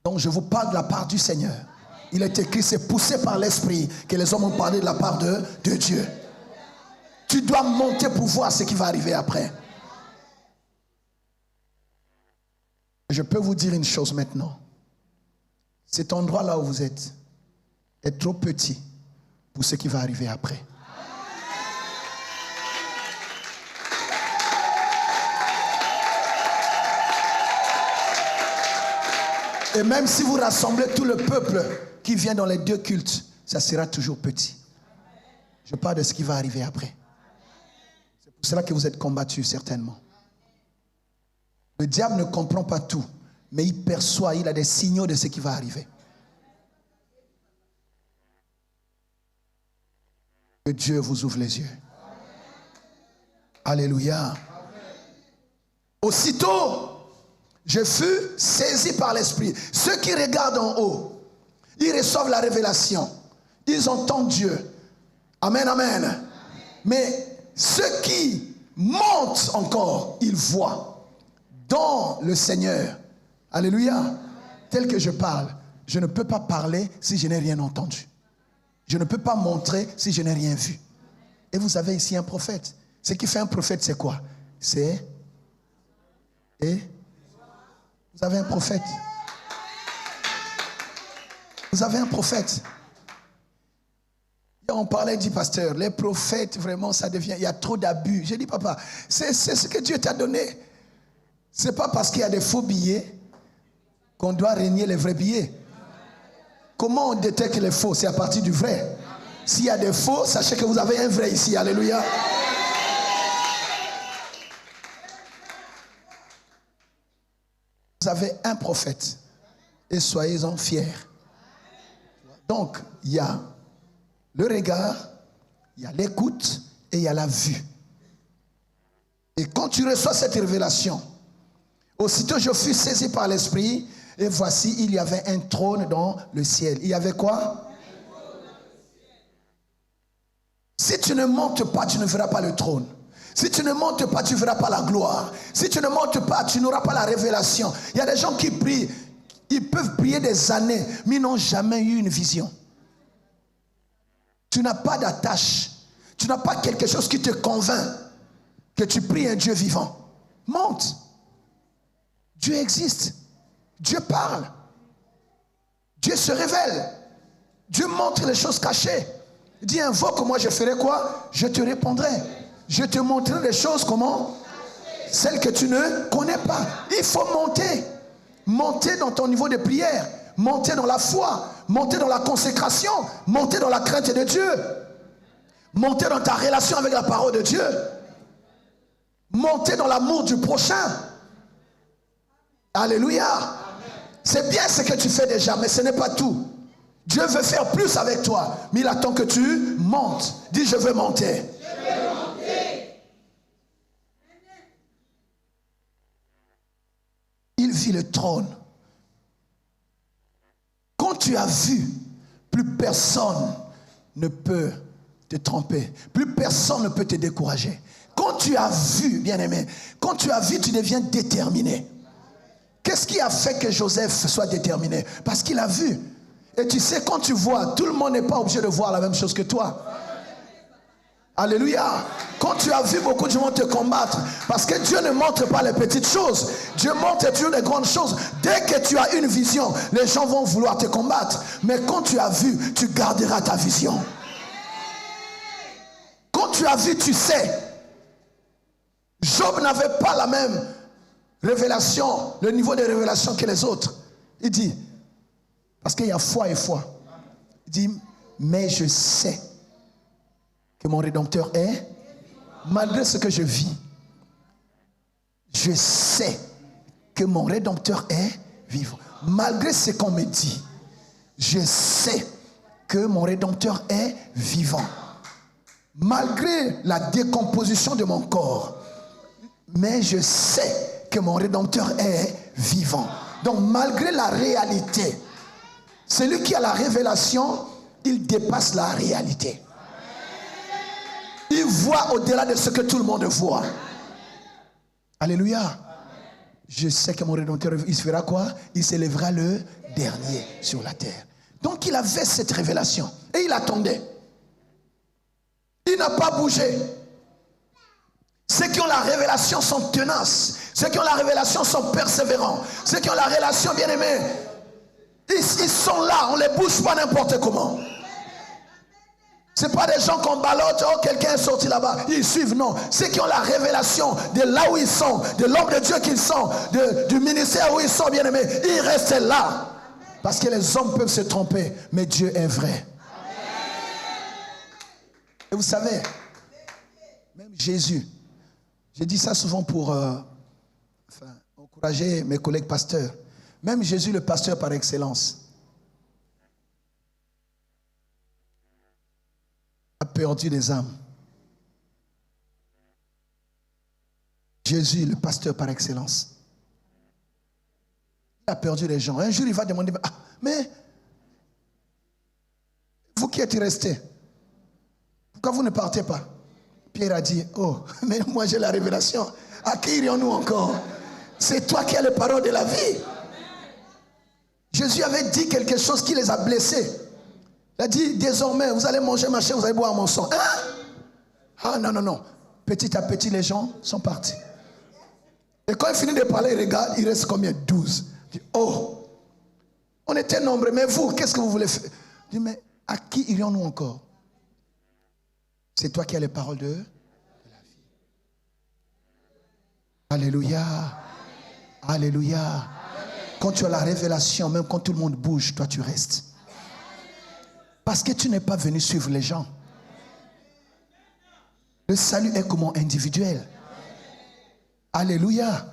S3: Donc je vous parle de la part du Seigneur. Il est écrit, c'est poussé par l'Esprit que les hommes ont parlé de la part de Dieu. Tu dois monter pour voir ce qui va arriver après. Je peux vous dire une chose maintenant. Cet endroit là où vous êtes est trop petit pour ce qui va arriver après. Et même si vous rassemblez tout le peuple qui vient dans les deux cultes, ça sera toujours petit. Je parle de ce qui va arriver après. C'est pour cela que vous êtes combattus certainement. Le diable ne comprend pas tout, mais il perçoit, il a des signaux de ce qui va arriver. Que Dieu vous ouvre les yeux. Alléluia. Aussitôt, je fus saisi par l'Esprit. Ceux qui regardent en haut, ils reçoivent la révélation. Ils entendent Dieu. Amen, amen. Mais ceux qui montent encore, ils voient dans le Seigneur. Alléluia. Tel que je parle, je ne peux pas parler si je n'ai rien entendu. Je ne peux pas montrer si je n'ai rien vu. Et vous avez ici un prophète. Ce qui fait un prophète, c'est quoi? C'est... Et vous avez un prophète. Vous avez un prophète. Et on parlait du pasteur. Les prophètes, vraiment, ça devient... Il y a trop d'abus. J'ai dit, papa, c'est ce que Dieu t'a donné. Ce n'est pas parce qu'il y a des faux billets qu'on doit régner les vrais billets. Comment on détecte les faux? C'est à partir du vrai. S'il y a des faux, sachez que vous avez un vrai ici. Alléluia. Vous avez un prophète. Et soyez-en fiers. Donc, il y a le regard, il y a l'écoute et il y a la vue. Et quand tu reçois cette révélation, aussitôt je fus saisi par l'Esprit, et voici, il y avait un trône dans le ciel. Il y avait quoi? Si tu ne montes pas, tu ne verras pas le trône. Si tu ne montes pas, tu ne verras pas la gloire. Si tu ne montes pas, tu n'auras pas la révélation. Il y a des gens qui prient, ils peuvent prier des années, mais ils n'ont jamais eu une vision. Tu n'as pas d'attache. Tu n'as pas quelque chose qui te convainc que tu pries un Dieu vivant. Monte. Dieu existe. Dieu parle. Dieu se révèle. Dieu montre les choses cachées. Il dit, invoque, moi je ferai quoi? Je te répondrai. Je te montrerai les choses comment? Celles que tu ne connais pas. Il faut monter. Monter dans ton niveau de prière. Monter dans la foi. Monter dans la consécration. Monter dans la crainte de Dieu. Monter dans ta relation avec la parole de Dieu. Monter dans l'amour du prochain. Alléluia. C'est bien ce que tu fais déjà, mais ce n'est pas tout. Dieu veut faire plus avec toi, mais il attend que tu montes. Dis, je veux monter. Je veux monter. Il vit le trône. Quand tu as vu, plus personne ne peut te tromper. Plus personne ne peut te décourager. Quand tu as vu, bien-aimé, quand tu as vu, tu deviens déterminé. Qu'est-ce qui a fait que Joseph soit déterminé? Parce qu'il a vu. Et tu sais, quand tu vois, tout le monde n'est pas obligé de voir la même chose que toi. Alléluia. Quand tu as vu, beaucoup de gens vont te combattre. Parce que Dieu ne montre pas les petites choses. Dieu montre toujours les grandes choses. Dès que tu as une vision, les gens vont vouloir te combattre. Mais quand tu as vu, tu garderas ta vision. Quand tu as vu, tu sais. Job n'avait pas la même révélation, le niveau de révélation que les autres. Il dit, parce qu'il y a foi et foi. Il dit, mais je sais que mon Rédempteur est. malgré ce que je vis, je sais que mon Rédempteur est vivant. Malgré ce qu'on me dit, je sais que mon Rédempteur est vivant. Malgré la décomposition de mon corps, mais je sais que mon Rédempteur est vivant. Donc malgré la réalité, celui qui a la révélation, il dépasse la réalité. Il voit au-delà de ce que tout le monde voit. Alléluia. Je sais que mon Rédempteur, il fera quoi? Il s'élèvera le dernier sur la terre. Donc il avait cette révélation et il attendait. Il n'a pas bougé. Ceux qui ont la révélation sont tenaces. Ceux qui ont la révélation sont persévérants. Ceux qui ont la révélation, bien aimés, ils sont là, on ne les bouge pas n'importe comment. Ce n'est pas des gens qu'on ballotte, oh quelqu'un est sorti là-bas, ils suivent, non. Ceux qui ont la révélation de là où ils sont, de l'homme de Dieu qu'ils sont, du ministère où ils sont, bien aimés, ils restent là. Parce que les hommes peuvent se tromper, mais Dieu est vrai. Et vous savez, même Jésus, j'ai dit ça souvent pour encourager mes collègues pasteurs, même Jésus le pasteur par excellence, a perdu des âmes. Jésus, le pasteur par excellence, il a perdu les gens. Un jour, il va demander, ah, mais vous qui êtes restés, pourquoi vous ne partez pas? Pierre a dit, oh, mais moi j'ai la révélation. À qui irions-nous encore? C'est toi qui as les paroles de la vie. Jésus avait dit quelque chose qui les a blessés. Il a dit, désormais, vous allez manger ma chair, vous allez boire mon sang. Hein? Ah non, non, non. Petit à petit, les gens sont partis. Et quand il finit de parler, il regarde, il reste combien? 12. Il dit, oh, on était nombreux, mais vous, qu'est-ce que vous voulez faire? Il dit, mais à qui irions-nous encore? C'est toi qui as les paroles de la vie. Alléluia. Alléluia. Quand tu as la révélation, même quand tout le monde bouge, toi tu restes. Parce que tu n'es pas venu suivre les gens. Le salut est comment? Individuel. Alléluia.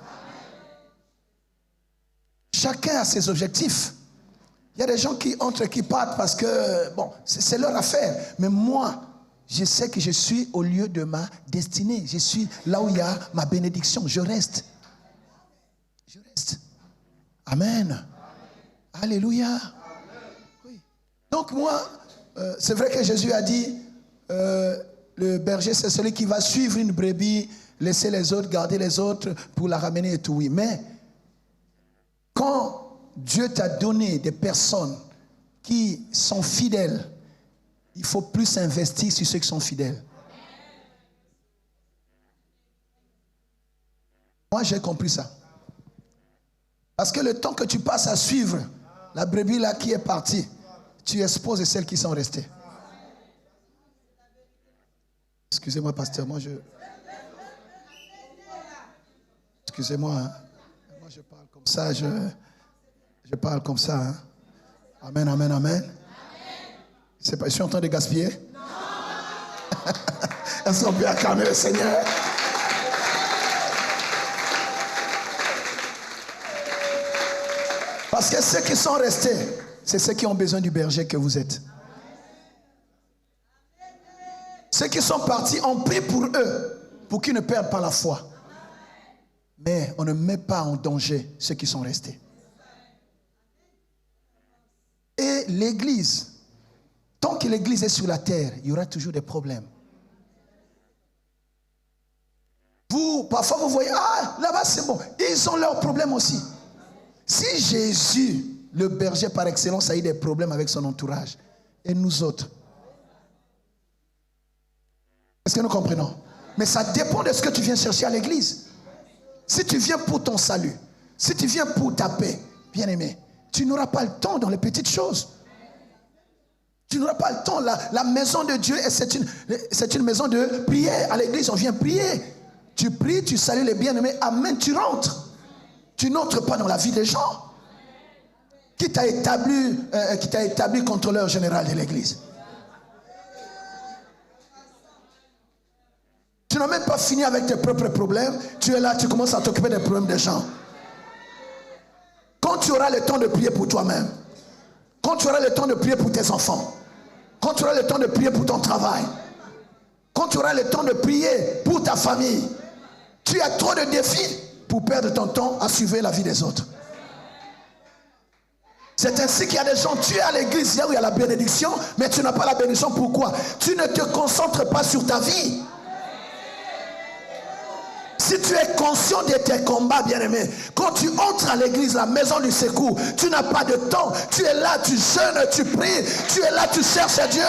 S3: Chacun a ses objectifs. Il y a des gens qui entrent, qui partent parce que, bon, c'est leur affaire. Mais moi, je sais que je suis au lieu de ma destinée. Je suis là où il y a ma bénédiction. Je reste. Je reste. Amen. Alléluia. Oui. Donc moi, c'est vrai que Jésus a dit, le berger c'est celui qui va suivre une brebis, laisser les autres, garder les autres pour la ramener et tout. Oui, mais quand Dieu t'a donné des personnes qui sont fidèles, il faut plus investir sur ceux qui sont fidèles. Moi, j'ai compris ça. Parce que le temps que tu passes à suivre la brebis là qui est partie, tu exposes celles qui sont restées. Excusez-moi, pasteur, moi je... Excusez-moi, hein. Moi je parle comme ça, je parle comme ça. Hein. Amen, amen, amen. C'est pas, je suis en train de gaspiller? Non. Est-ce qu'on peut acclamer le Seigneur? Parce que ceux qui sont restés, c'est ceux qui ont besoin du berger que vous êtes. Ceux qui sont partis ont pris pour eux, pour qu'ils ne perdent pas la foi. Mais on ne met pas en danger ceux qui sont restés. Et l'Église, tant que l'Église est sur la terre, il y aura toujours des problèmes. Vous, parfois vous voyez, ah, là-bas c'est bon. Ils ont leurs problèmes aussi. Si Jésus, le berger par excellence, a eu des problèmes avec son entourage, et nous autres, est-ce que nous comprenons? Mais ça dépend de ce que tu viens chercher à l'église. Si tu viens pour ton salut, si tu viens pour ta paix, bien aimé, tu n'auras pas le temps dans les petites choses. Tu n'auras pas le temps. La maison de Dieu, c'est une maison de prière. À l'église, on vient prier. Tu pries, tu salues les bien-aimés. Amen, tu rentres. Tu n'entres pas dans la vie des gens. Qui t'a établi contrôleur général de l'église? Tu n'as même pas fini avec tes propres problèmes, tu es là, tu commences à t'occuper des problèmes des gens. Quand tu auras le temps de prier pour toi-même, quand tu auras le temps de prier pour tes enfants, quand tu auras le temps de prier pour ton travail, quand tu auras le temps de prier pour ta famille, tu as trop de défis pour perdre ton temps à suivre la vie des autres. C'est ainsi qu'il y a des gens, tu es à l'église, là où il y a la bénédiction, mais tu n'as pas la bénédiction. Pourquoi? Tu ne te concentres pas sur ta vie. Si tu es conscient de tes combats, bien-aimé, quand tu entres à l'église, la maison du secours, tu n'as pas de temps. Tu es là, tu jeûnes, tu pries, tu es là, tu cherches Dieu.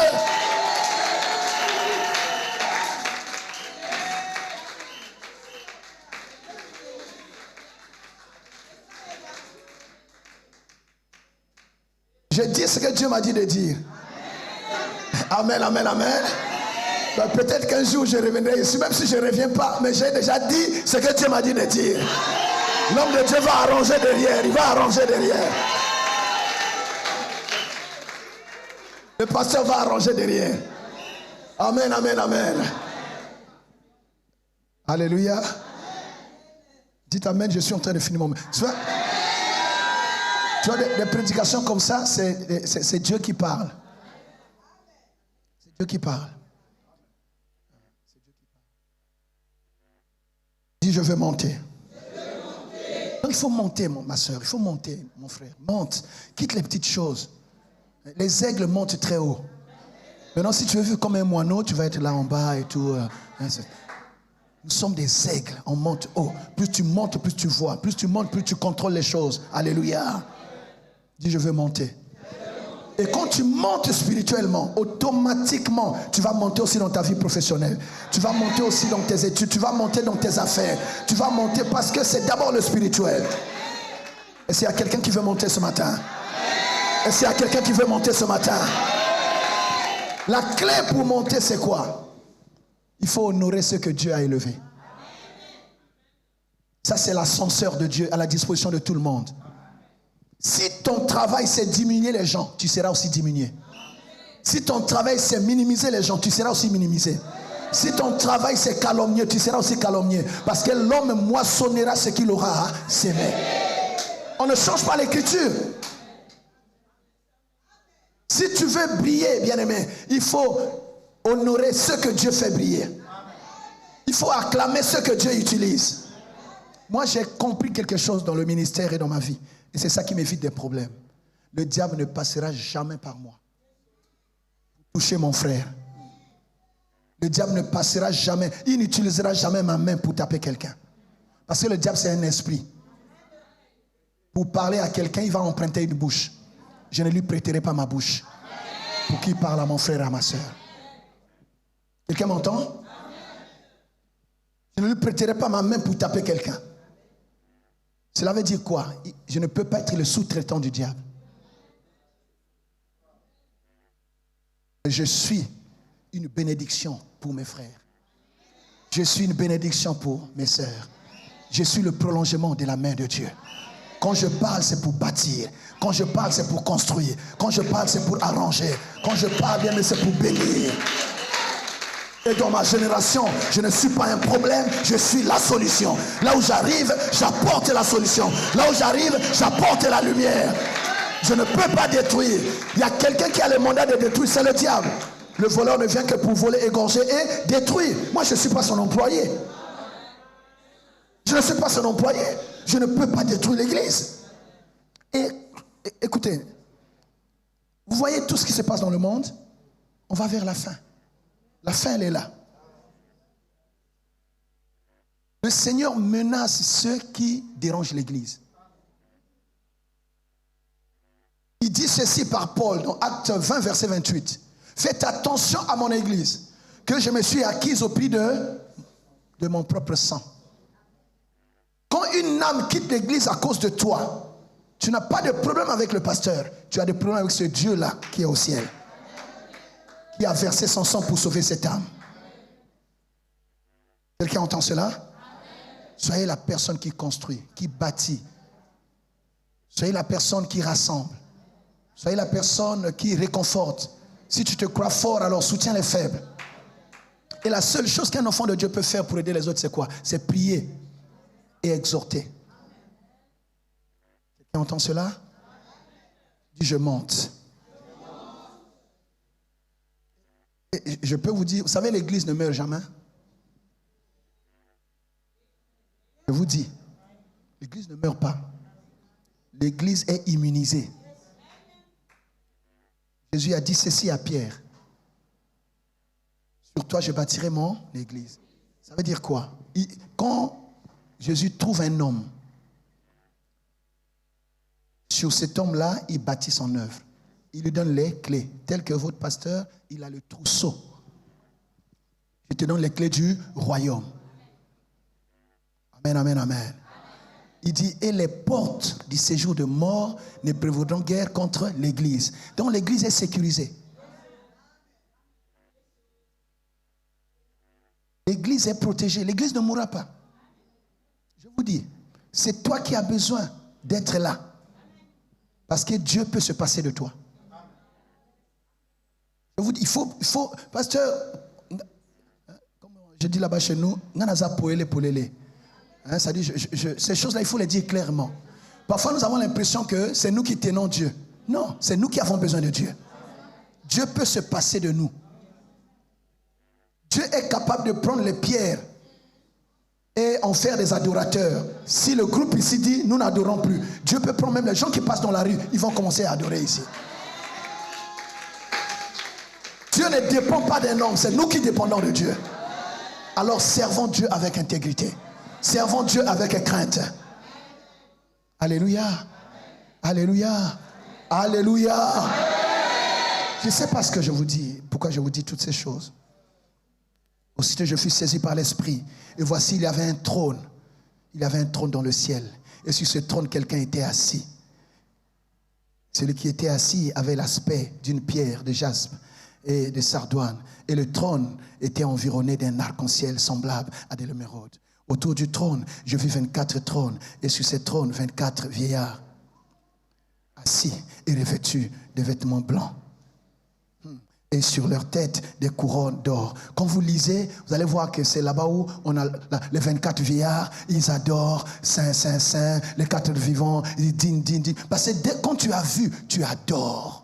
S3: Je dis ce que Dieu m'a dit de dire. Amen, amen, amen. Ben, peut-être qu'un jour je reviendrai ici, même si je ne reviens pas, mais j'ai déjà dit ce que Dieu m'a dit de dire. L'homme de Dieu va arranger derrière, il va arranger derrière. Le pasteur va arranger derrière. Amen, amen, amen. Alléluia. Dites amen, je suis en train de finir mon... Tu vois, des prédications comme ça, c'est Dieu qui parle. C'est Dieu qui parle. Dis, je veux monter. Donc, il faut monter, ma soeur, il faut monter, mon frère. Monte, quitte les petites choses. Les aigles montent très haut. Maintenant, si tu veux vivre comme un moineau, tu vas être là en bas et tout. Nous sommes des aigles, on monte haut. Plus tu montes, plus tu vois. Plus tu montes, plus tu contrôles les choses. Alléluia. Dis, je veux monter. Et quand tu montes spirituellement, automatiquement, tu vas monter aussi dans ta vie professionnelle. Tu vas monter aussi dans tes études. Tu vas monter dans tes affaires. Tu vas monter parce que c'est d'abord le spirituel. Est-ce qu'il y a quelqu'un qui veut monter ce matin? Est-ce qu'il y a quelqu'un qui veut monter ce matin? La clé pour monter, c'est quoi? Il faut honorer ce que Dieu a élevé. Ça, c'est l'ascenseur de Dieu à la disposition de tout le monde. Si ton travail c'est diminuer les gens, tu seras aussi diminué. Si ton travail c'est minimiser les gens, tu seras aussi minimisé. Si ton travail c'est calomnier, tu seras aussi calomnié. Parce que l'homme moissonnera ce qu'il aura sémé. On ne change pas l'écriture. Si tu veux briller, bien-aimé, il faut honorer ce que Dieu fait briller. Il faut acclamer ce que Dieu utilise. Moi, j'ai compris quelque chose dans le ministère et dans ma vie. Et c'est ça qui m'évite des problèmes. Le diable ne passera jamais par moi. Toucher mon frère. Le diable ne passera jamais. Il n'utilisera jamais ma main pour taper quelqu'un. Parce que le diable, c'est un esprit. Pour parler à quelqu'un, il va emprunter une bouche. Je ne lui prêterai pas ma bouche. Pour qu'il parle à mon frère et à ma soeur. Quelqu'un m'entend? Je ne lui prêterai pas ma main pour taper quelqu'un. Cela veut dire quoi? Je ne peux pas être le sous-traitant du diable. Je suis une bénédiction pour mes frères. Je suis une bénédiction pour mes sœurs. Je suis le prolongement de la main de Dieu. Quand je parle, c'est pour bâtir. Quand je parle, c'est pour construire. Quand je parle, c'est pour arranger. Quand je parle, bien, c'est pour bénir. Et dans ma génération, je ne suis pas un problème, je suis la solution. Là où j'arrive, j'apporte la solution. Là où j'arrive, j'apporte la lumière. Je ne peux pas détruire. Il y a quelqu'un qui a le mandat de détruire, c'est le diable. Le voleur ne vient que pour voler, égorger et détruire. Moi, je ne suis pas son employé. Je ne suis pas son employé. Je ne peux pas détruire l'église. Et écoutez, vous voyez tout ce qui se passe dans le monde? On va vers la fin. La fin, elle est là. Le Seigneur menace ceux qui dérangent l'église. Il dit ceci par Paul dans Actes 20, verset 28. Faites attention à mon église, que je me suis acquise au prix de mon propre sang. Quand une âme quitte l'église à cause de toi, tu n'as pas de problème avec le pasteur. Tu as des problèmes avec ce Dieu-là qui est au ciel. Qui a versé son sang pour sauver cette âme. Quelqu'un entend cela? Soyez la personne qui construit, qui bâtit. Soyez la personne qui rassemble. Soyez la personne qui réconforte. Si tu te crois fort, alors soutiens les faibles. Et la seule chose qu'un enfant de Dieu peut faire pour aider les autres, c'est quoi? C'est prier et exhorter. Quelqu'un entend cela? Dis, je monte. Et je peux vous dire, vous savez, l'église ne meurt jamais. Je vous dis, l'église ne meurt pas. L'église est immunisée. Jésus a dit ceci à Pierre. Sur toi, je bâtirai mon église. Ça veut dire quoi? Quand Jésus trouve un homme, sur cet homme-là, il bâtit son œuvre. Il lui donne les clés. Tel que votre pasteur, il a le trousseau. Je te donne les clés du royaume. Amen, amen, amen. Il dit, et les portes du séjour de mort ne prévaudront guère contre l'église. Donc l'église est sécurisée. L'église est protégée. L'église ne mourra pas. Je vous dis, c'est toi qui as besoin d'être là. Parce que Dieu peut se passer de toi. Je vous dis, il faut pasteur, je dis là-bas chez nous, ça dit, ces choses-là, il faut les dire clairement. Parfois, nous avons l'impression que c'est nous qui tenons Dieu. Non, c'est nous qui avons besoin de Dieu. Dieu peut se passer de nous. Dieu est capable de prendre les pierres et en faire des adorateurs. Si le groupe ici dit, nous n'adorons plus, Dieu peut prendre même les gens qui passent dans la rue, ils vont commencer à adorer ici. Dieu ne dépend pas d'un homme, c'est nous qui dépendons de Dieu. Alors servons Dieu avec intégrité. Servons Dieu avec crainte. Alléluia. Alléluia. Alléluia. Je ne sais pas ce que je vous dis, pourquoi je vous dis toutes ces choses. Aussitôt je fus saisi par l'Esprit. Et voici, il y avait un trône. Il y avait un trône dans le ciel. Et sur ce trône, quelqu'un était assis. Celui qui était assis avait l'aspect d'une pierre de jaspe et de sardoine. Et le trône était environné d'un arc-en-ciel semblable à de l'émeraude. Autour du trône, je vis 24 trônes. Et sur ces trônes, 24 vieillards assis et revêtus de vêtements blancs. Et sur leur tête, des couronnes d'or. Quand vous lisez, vous allez voir que c'est là-bas où on a les 24 vieillards, ils adorent, Saint, Saint, Saint, les 4 vivants, ils disent, din, din. Parce que quand tu as vu, tu adores.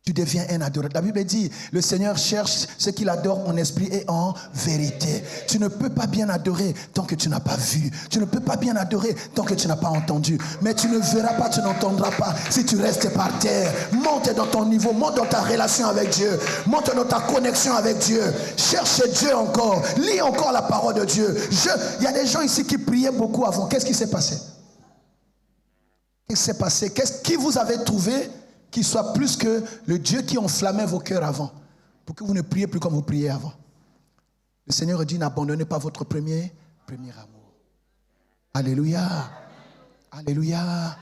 S3: Tu deviens un adorateur. La Bible dit, le Seigneur cherche ceux qu'il adore en esprit et en vérité. Tu ne peux pas bien adorer tant que tu n'as pas vu. Tu ne peux pas bien adorer tant que tu n'as pas entendu. Mais tu ne verras pas, tu n'entendras pas si tu restes par terre. Monte dans ton niveau, monte dans ta relation avec Dieu. Monte dans ta connexion avec Dieu. Cherche Dieu encore. Lis encore la parole de Dieu. Il y a des gens ici qui priaient beaucoup avant. Qu'est-ce qui s'est passé? Qu'est-ce qui s'est passé? Qui vous avez trouvé qui soit plus que le Dieu qui enflammait vos cœurs avant, pour que vous ne priez plus comme vous priez avant. Le Seigneur dit, n'abandonnez pas votre premier amour. Alléluia. Alléluia.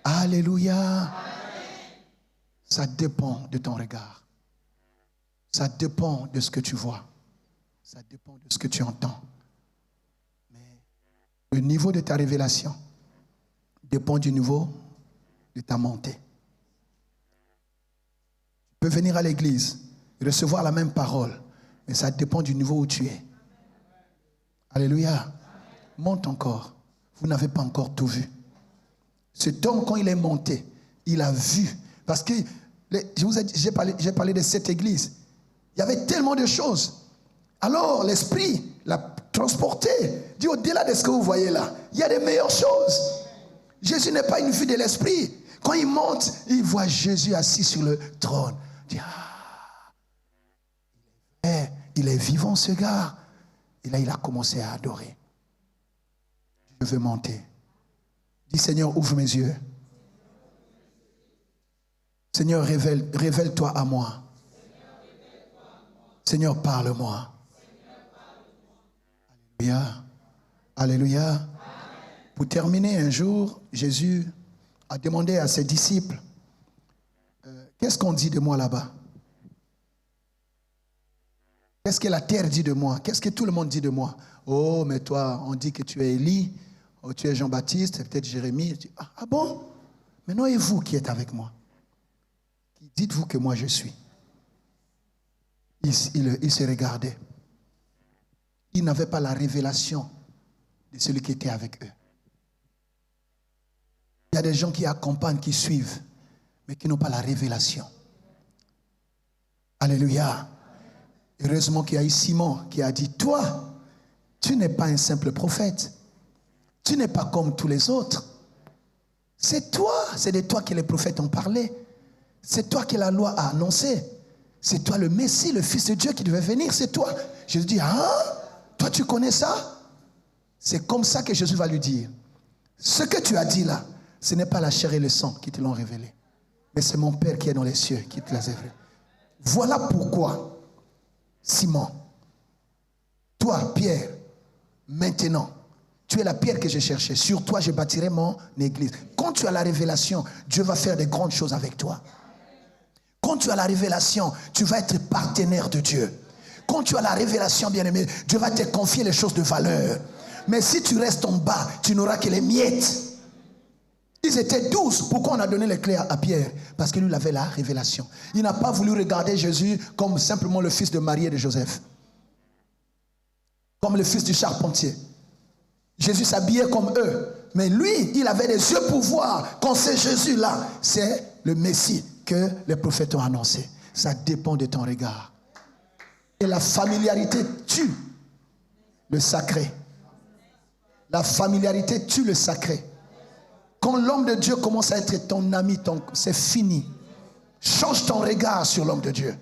S3: Alléluia. Ça dépend de ton regard. Ça dépend de ce que tu vois. Ça dépend de ce que tu entends. Mais le niveau de ta révélation dépend du niveau de ta montée. Tu peux venir à l'église et recevoir la même parole, mais ça dépend du niveau où tu es. Alléluia. Monte encore. Vous n'avez pas encore tout vu. Cet homme, quand il est monté, il a vu. Parce que j'ai parlé de cette église. Il y avait tellement de choses. Alors, l'Esprit l'a transporté. Dit, au-delà de ce que vous voyez là, il y a des meilleures choses. Jésus n'est pas une vue de l'Esprit. Quand il monte, il voit Jésus assis sur le trône. Il dit, il est vivant ce gars. Et là, il a commencé à adorer. Je veux monter. Dis, Seigneur, ouvre mes yeux. Seigneur, révèle-toi à moi. Seigneur, parle-moi. Alléluia. Alléluia. Pour terminer, un jour, Jésus a demandé à ses disciples, qu'est-ce qu'on dit de moi là-bas? Qu'est-ce que la terre dit de moi? Qu'est-ce que tout le monde dit de moi? Oh, mais toi, on dit que tu es Élie, oh, tu es Jean-Baptiste, peut-être Jérémie. Dis, ah bon? Maintenant, et vous qui êtes avec moi? Dites-vous que moi je suis. il se regardait. Ils n'avaient pas la révélation de celui qui était avec eux. Il y a des gens qui accompagnent, qui suivent, mais qui n'ont pas la révélation. Alléluia. Heureusement qu'il y a eu Simon qui a dit, toi, tu n'es pas un simple prophète. Tu n'es pas comme tous les autres. C'est toi, c'est de toi que les prophètes ont parlé. C'est toi que la loi a annoncé. C'est toi le Messie, le Fils de Dieu qui devait venir, c'est toi. Jésus dit, toi tu connais ça? C'est comme ça que Jésus va lui dire, ce que tu as dit là, ce n'est pas la chair et le sang qui te l'ont révélé, mais c'est mon Père qui est dans les cieux qui te l'a révélé. Voilà pourquoi, Simon, toi, Pierre, maintenant, tu es la pierre que j'ai cherchée. Sur toi, je bâtirai mon église. Quand tu as la révélation, Dieu va faire de grandes choses avec toi. Quand tu as la révélation, tu vas être partenaire de Dieu. Quand tu as la révélation, bien-aimé, Dieu va te confier les choses de valeur. Mais si tu restes en bas, tu n'auras que les miettes. Ils étaient 12. Pourquoi on a donné les clés à Pierre? Parce que lui, il avait la révélation. Il n'a pas voulu regarder Jésus comme simplement le fils de Marie et de Joseph. Comme le fils du charpentier. Jésus s'habillait comme eux. Mais lui, il avait des yeux pour voir quand c'est Jésus-là. C'est le Messie que les prophètes ont annoncé. Ça dépend de ton regard. Et la familiarité tue le sacré. La familiarité tue le sacré. Quand l'homme de Dieu commence à être ton ami, c'est fini. Change ton regard sur l'homme de Dieu.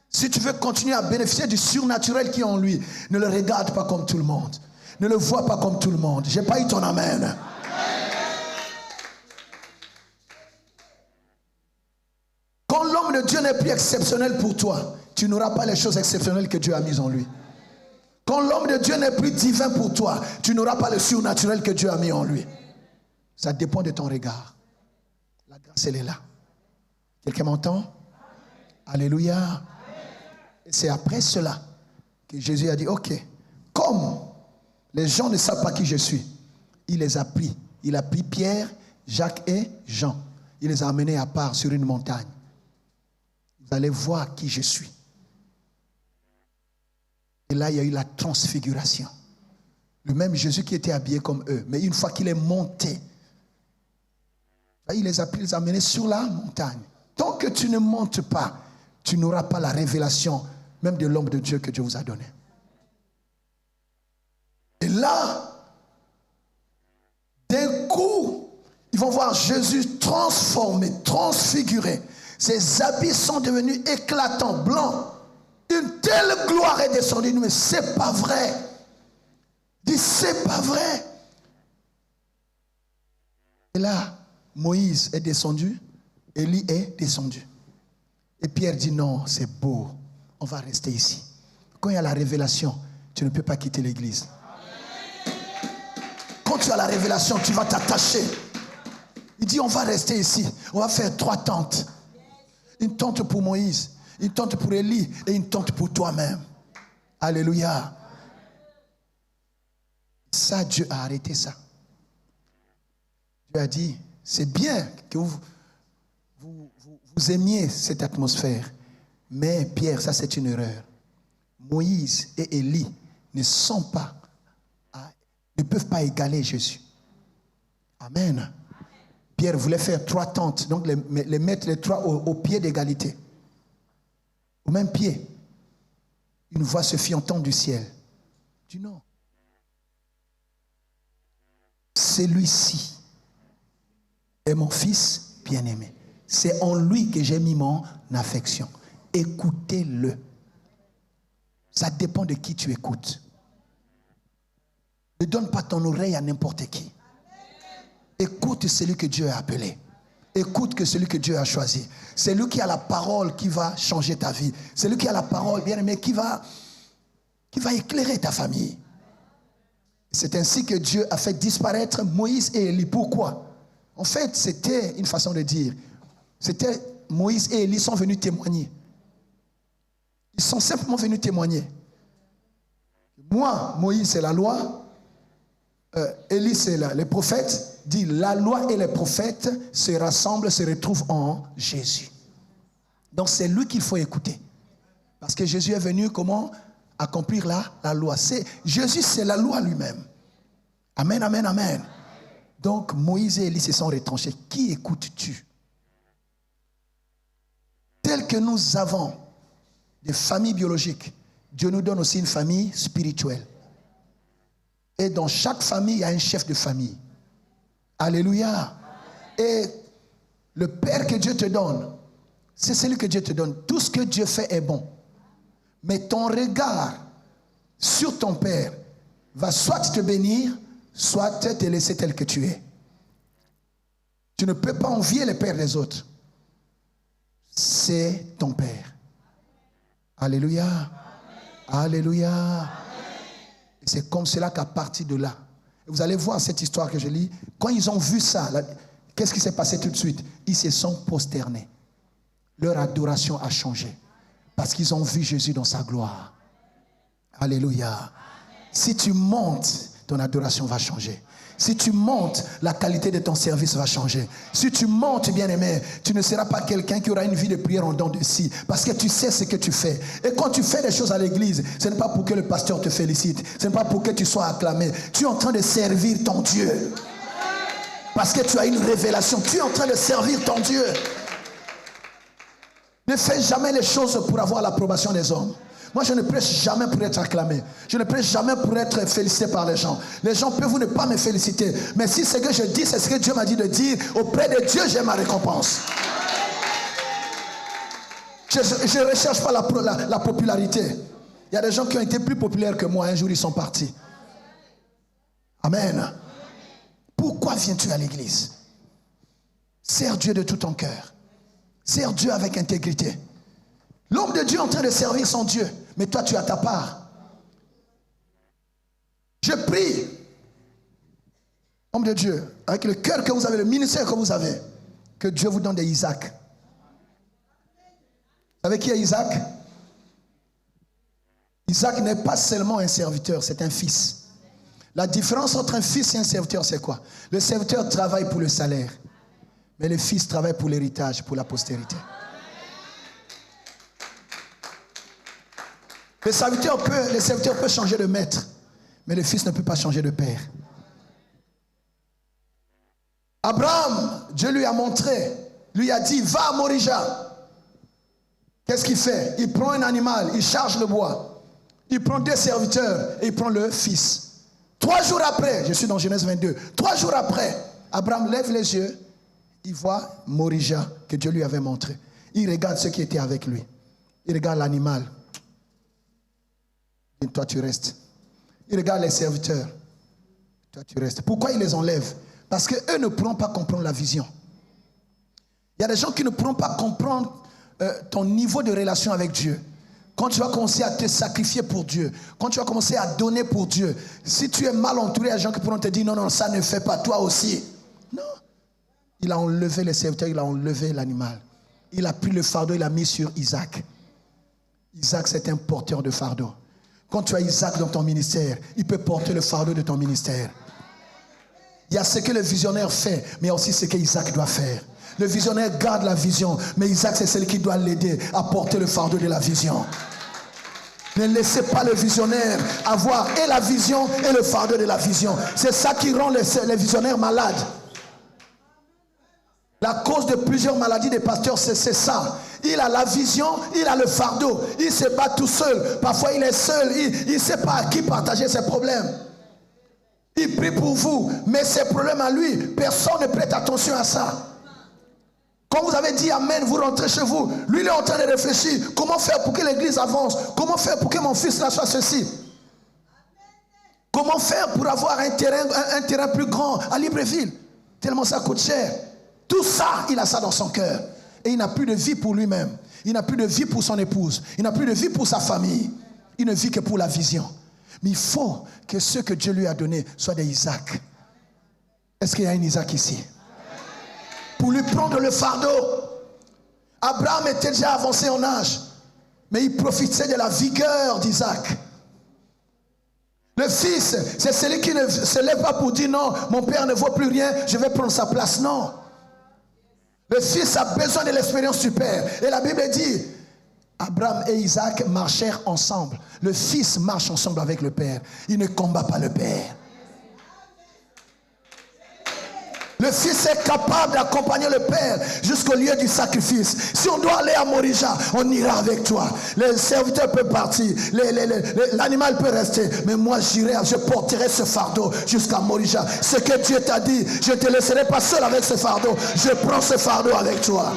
S3: Si tu veux continuer à bénéficier du surnaturel qui est en lui, ne le regarde pas comme tout le monde. Ne le vois pas comme tout le monde. J'ai pas eu ton amen. Quand l'homme de Dieu n'est plus exceptionnel pour toi, tu n'auras pas les choses exceptionnelles que Dieu a mises en lui. Quand l'homme de Dieu n'est plus divin pour toi, tu n'auras pas le surnaturel que Dieu a mis en lui. Ça dépend de ton regard. La grâce, elle est là. Quelqu'un m'entend? Alléluia. Et c'est après cela que Jésus a dit, ok, comme les gens ne savent pas qui je suis, il les a pris. Il a pris Pierre, Jacques et Jean. Il les a amenés à part sur une montagne. Vous allez voir qui je suis. Et là, il y a eu la transfiguration. Le même Jésus qui était habillé comme eux. Mais une fois qu'il est monté, il les a pris, les a amenés sur la montagne. Tant que tu ne montes pas, tu n'auras pas la révélation même de l'homme de Dieu que Dieu vous a donné. Et là, d'un coup, ils vont voir Jésus transformé, transfiguré. Ses habits sont devenus éclatants, blancs. Une telle gloire est descendue. Mais c'est pas vrai. Il dit, c'est pas vrai. Et là, Moïse est descendu, Élie est descendu. Et Pierre dit, non, c'est beau, on va rester ici. Quand il y a la révélation, tu ne peux pas quitter l'église. Quand tu as la révélation, tu vas t'attacher. Il dit, on va rester ici, on va faire 3 tentes. Une tente pour Moïse, une tente pour Élie et une tente pour toi-même. Alléluia. Ça, Dieu a arrêté ça. Dieu a dit, c'est bien que vous aimiez cette atmosphère. Mais Pierre, ça c'est une erreur. Moïse et Élie ne peuvent pas égaler Jésus. Amen. Pierre voulait faire 3 tentes, donc les mettre les 3 au pied d'égalité. Au même pied. Une voix se fit entendre du ciel. Il dit non. Celui-ci est mon fils bien-aimé. C'est en lui que j'ai mis mon affection. Écoutez-le. Ça dépend de qui tu écoutes. Ne donne pas ton oreille à n'importe qui. Écoute celui que Dieu a appelé. Écoute que celui que Dieu a choisi. C'est lui qui a la parole qui va changer ta vie. C'est lui qui a la parole, bien-aimé, qui va éclairer ta famille. C'est ainsi que Dieu a fait disparaître Moïse et Élie. Pourquoi? En fait, c'était une façon de dire. C'était Moïse et Élie sont venus témoigner. Ils sont simplement venus témoigner. Moi, Moïse, c'est la loi. Élie, c'est les prophètes. Dit, la loi et les prophètes se rassemblent, se retrouvent en Jésus. Donc, c'est lui qu'il faut écouter. Parce que Jésus est venu comment accomplir la loi. Jésus, c'est la loi lui-même. Amen, amen, amen. Donc, Moïse et Élie se sont retranchés. Qui écoutes-tu? Tel que nous avons des familles biologiques, Dieu nous donne aussi une famille spirituelle. Et dans chaque famille, il y a un chef de famille. Alléluia. Et le Père que Dieu te donne, c'est celui que Dieu te donne. Tout ce que Dieu fait est bon. Mais ton regard sur ton Père va soit te bénir, soit te laisser tel que tu es. Tu ne peux pas envier les pères des autres. C'est ton Père. Alléluia. Amen. Alléluia. Amen. C'est comme cela qu'à partir de là, vous allez voir cette histoire que je lis, quand ils ont vu ça, qu'est-ce qui s'est passé tout de suite? Ils se sont prosternés. Leur adoration a changé. Parce qu'ils ont vu Jésus dans sa gloire. Alléluia. Amen. Si tu montes, ton adoration va changer. Si tu montes, la qualité de ton service va changer. Si tu montes, bien-aimé, tu ne seras pas quelqu'un qui aura une vie de prière en dents de scie. Parce que tu sais ce que tu fais. Et quand tu fais des choses à l'église, ce n'est pas pour que le pasteur te félicite. Ce n'est pas pour que tu sois acclamé. Tu es en train de servir ton Dieu. Parce que tu as une révélation. Tu es en train de servir ton Dieu. Ne fais jamais les choses pour avoir l'approbation des hommes. Moi, je ne prêche jamais pour être acclamé. Je ne prêche jamais pour être félicité par les gens. Les gens peuvent ne pas me féliciter. Mais si ce que je dis, c'est ce que Dieu m'a dit de dire, auprès de Dieu, j'ai ma récompense. Je ne recherche pas la popularité. Il y a des gens qui ont été plus populaires que moi. Un jour, ils sont partis. Amen. Pourquoi viens-tu à l'église? Sers Dieu de tout ton cœur. Sers Dieu avec intégrité. L'homme de Dieu est en train de servir son Dieu. Mais toi, tu as ta part. Je prie, homme de Dieu, avec le cœur que vous avez, le ministère que vous avez, que Dieu vous donne des Isaac. Vous savez qui est Isaac? Isaac n'est pas seulement un serviteur, c'est un fils. La différence entre un fils et un serviteur, c'est quoi? Le serviteur travaille pour le salaire, mais le fils travaille pour l'héritage, pour la postérité. Le serviteur peut changer de maître, mais le fils ne peut pas changer de père. Abraham, Dieu lui a montré, lui a dit, va à Morija. Qu'est-ce qu'il fait? Il prend un animal, il charge le bois. Il prend 2 serviteurs et il prend le fils. 3 jours après, je suis dans Genèse 22, 3 jours après, Abraham lève les yeux, il voit Morija que Dieu lui avait montré. Il regarde ceux qui étaient avec lui. Il regarde l'animal. Et toi tu restes. Il regarde les serviteurs. Toi tu restes. Pourquoi il les enlève? Parce qu'eux ne pourront pas comprendre la vision. Il y a des gens qui ne pourront pas comprendre ton niveau de relation avec Dieu. Quand tu vas commencer à te sacrifier pour Dieu, quand tu vas commencer à donner pour Dieu, si tu es mal entouré, il y a des gens qui pourront te dire non, ça ne fait pas, toi aussi. Non. Il a enlevé les serviteurs, il a enlevé l'animal. Il a pris le fardeau, il l'a mis sur Isaac. Isaac, c'est un porteur de fardeau. Quand tu as Isaac dans ton ministère, il peut porter le fardeau de ton ministère. Il y a ce que le visionnaire fait, mais il y a aussi ce que Isaac doit faire. Le visionnaire garde la vision, mais Isaac, c'est celui qui doit l'aider à porter le fardeau de la vision. Ne laissez pas le visionnaire avoir et la vision et le fardeau de la vision. C'est ça qui rend les visionnaires malades. La cause de plusieurs maladies des pasteurs, c'est ça. Il a la vision, il a le fardeau. Il se bat tout seul. Parfois, il est seul. Il ne sait pas à qui partager ses problèmes. Il prie pour vous, mais ses problèmes à lui, personne ne prête attention à ça. Quand vous avez dit Amen, vous rentrez chez vous. Lui, il est en train de réfléchir. Comment faire pour que l'église avance? Comment faire pour que mon fils là soit ceci? Comment faire pour avoir un terrain plus grand à Libreville? Tellement ça coûte cher. Tout ça, il a ça dans son cœur. Et il n'a plus de vie pour lui-même. Il n'a plus de vie pour son épouse. Il n'a plus de vie pour sa famille. Il ne vit que pour la vision. Mais il faut que ce que Dieu lui a donné soit des Isaac. Est-ce qu'il y a un Isaac ici? Pour lui prendre le fardeau. Abraham était déjà avancé en âge. Mais il profitait de la vigueur d'Isaac. Le fils, c'est celui qui ne se lève pas pour dire non, mon père ne vaut plus rien, je vais prendre sa place. Non. Le fils a besoin de l'expérience du père. Et la Bible dit, Abraham et Isaac marchèrent ensemble. Le fils marche ensemble avec le père. Il ne combat pas le père. Le fils est capable d'accompagner le père jusqu'au lieu du sacrifice. Si on doit aller à Morija, on ira avec toi. Le serviteur peut partir, l'animal peut rester, mais moi j'irai, je porterai ce fardeau jusqu'à Morija. Ce que Dieu t'a dit, je ne te laisserai pas seul avec ce fardeau. Je prends ce fardeau avec toi.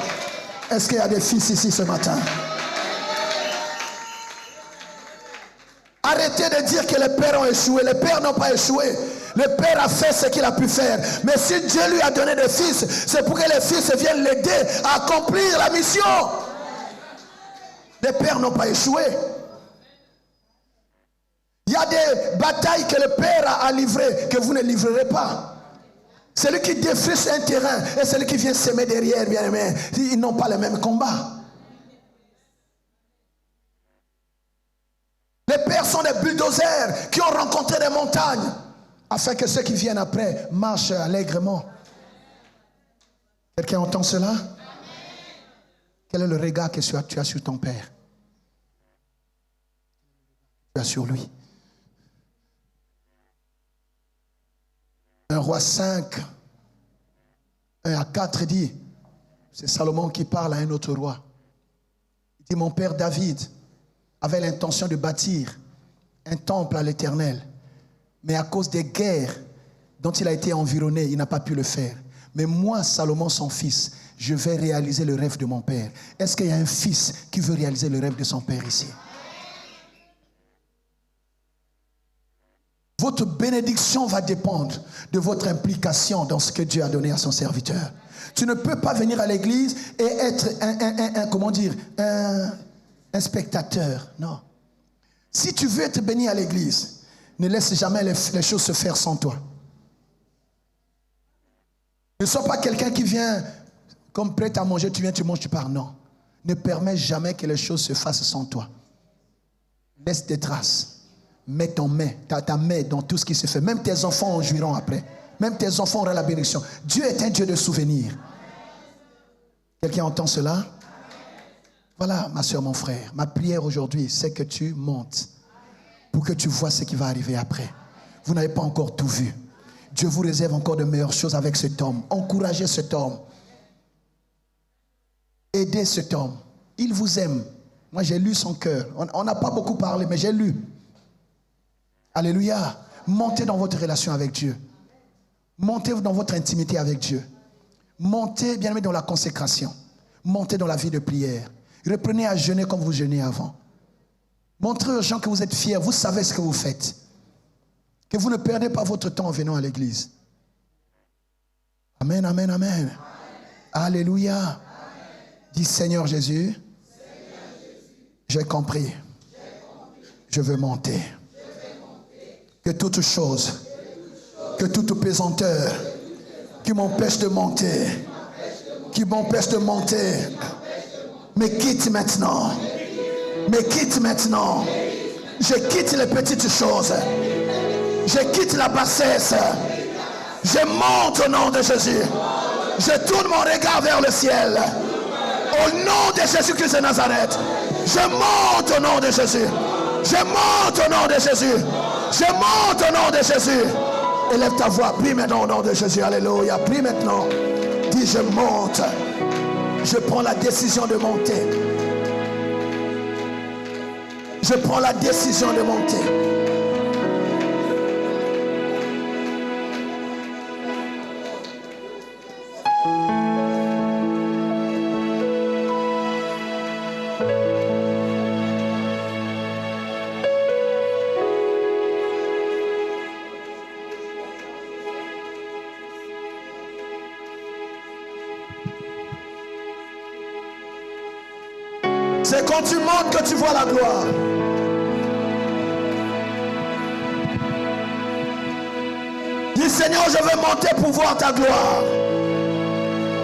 S3: Est-ce qu'il y a des fils ici ce matin? Arrêtez de dire que les pères ont échoué. Les pères n'ont pas échoué. Le père a fait ce qu'il a pu faire. Mais si Dieu lui a donné des fils, c'est pour que les fils viennent l'aider à accomplir la mission. Les pères n'ont pas échoué. Il y a des batailles que le père a livrées que vous ne livrerez pas. Celui qui défriche un terrain et celui qui vient s'aimer derrière, bien aimé, ils n'ont pas le même combat. Les pères sont des bulldozers qui ont rencontré des montagnes afin que ceux qui viennent après marchent allègrement. Quelqu'un entend cela? Quel est le regard que tu as sur ton père? Tu as sur lui. 1 Roi 5, 1 à 4 dit, c'est Salomon qui parle à un autre roi. Il dit, mon père David avait l'intention de bâtir un temple à l'Éternel. Mais à cause des guerres dont il a été environné, il n'a pas pu le faire. Mais moi, Salomon, son fils, je vais réaliser le rêve de mon père. Est-ce qu'il y a un fils qui veut réaliser le rêve de son père ici? Votre bénédiction va dépendre de votre implication dans ce que Dieu a donné à son serviteur. Tu ne peux pas venir à l'église et être un spectateur. Non. Si tu veux être béni à l'église, ne laisse jamais les choses se faire sans toi. Ne sois pas quelqu'un qui vient comme prêt à manger, tu viens, tu manges, tu pars. Non. Ne permets jamais que les choses se fassent sans toi. Laisse des traces. Mets ta main dans tout ce qui se fait. Même tes enfants en jouiront après. Même tes enfants auront la bénédiction. Dieu est un Dieu de souvenirs. Quelqu'un entend cela? Voilà, ma soeur, mon frère. Ma prière aujourd'hui, c'est que tu montes pour que tu vois ce qui va arriver après. Vous n'avez pas encore tout vu. Dieu vous réserve encore de meilleures choses avec cet homme. Encouragez cet homme. Aidez cet homme. Il vous aime. Moi, j'ai lu son cœur. On n'a pas beaucoup parlé, mais j'ai lu. Alléluia. Montez dans votre relation avec Dieu. Montez dans votre intimité avec Dieu. Montez, bien aimé, dans la consécration. Montez dans la vie de prière. Reprenez à jeûner comme vous jeûnez avant. Montrez aux gens que vous êtes fiers. Vous savez ce que vous faites. Que vous ne perdez pas votre temps en venant à l'église. Amen, amen, amen. Amen. Alléluia. Amen. Dis Seigneur Jésus, j'ai compris. Je veux monter. Que toute chose, que toute pesanteur qui m'empêche de monter, me quitte maintenant. Me quitte maintenant. Je quitte les petites choses. Je quitte la bassesse. Je monte au nom de Jésus. Je tourne mon regard vers le ciel. Au nom de Jésus-Christ de Nazareth. Je monte au nom de Jésus. Je monte au nom de Jésus. Je monte au nom de Jésus. Élève ta voix. Prie maintenant au nom de Jésus. Alléluia. Prie maintenant. Dis je monte. Je prends la décision de monter. Je prends la décision de monter. C'est quand tu montes que tu vois la gloire. Dis Seigneur, je veux monter pour voir ta gloire.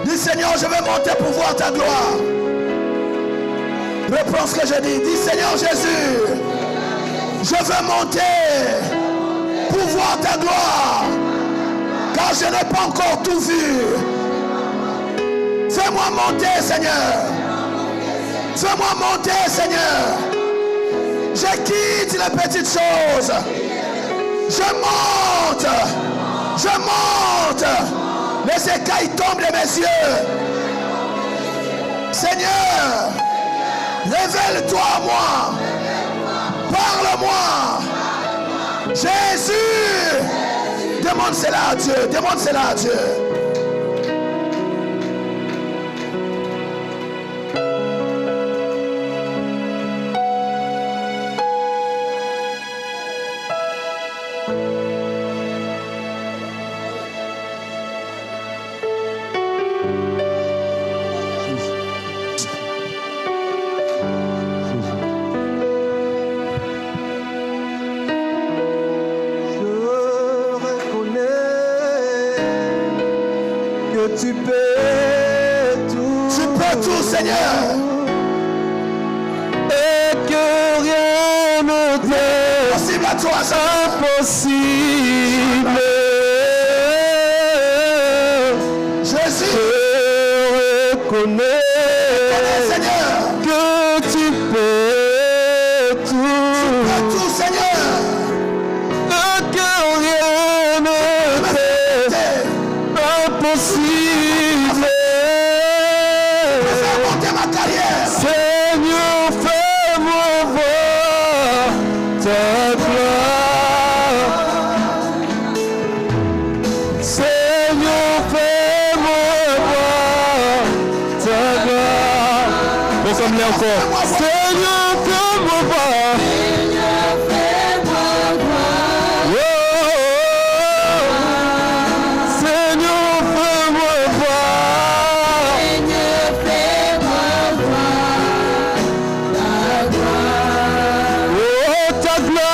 S3: Dis Seigneur, je veux monter pour voir ta gloire. Reprends ce que je dis. Dis Seigneur Jésus, je veux monter pour voir ta gloire. Car je n'ai pas encore tout vu. Fais-moi monter, Seigneur. Fais-moi monter, Seigneur. Je quitte les petites choses. Je monte. Je monte. Les écailles tombent de mes yeux. Seigneur, révèle-toi à moi. Parle-moi. Jésus. Demande cela à Dieu. Demande cela à Dieu.
S5: Tu peux tout.
S3: Tu peux tout, Seigneur.
S5: Et que rien ne t'est
S3: Possible à toi, Seigneur.
S5: impossible.
S3: Jésus.
S5: Je reconnais,
S3: Seigneur.
S5: que tu peux tout.
S3: Tu peux tout, Seigneur.
S5: Et que rien ne t'est impossible.
S3: Fais monter ma carrière.
S5: Seigneur, fais-moi voir ta gloire. Seigneur, fais-moi voir ta gloire. Bon, comme là encore. Seigneur, fais-moi voir. Oh, Seigneur, fais-moi voir. Oh, ta gloire.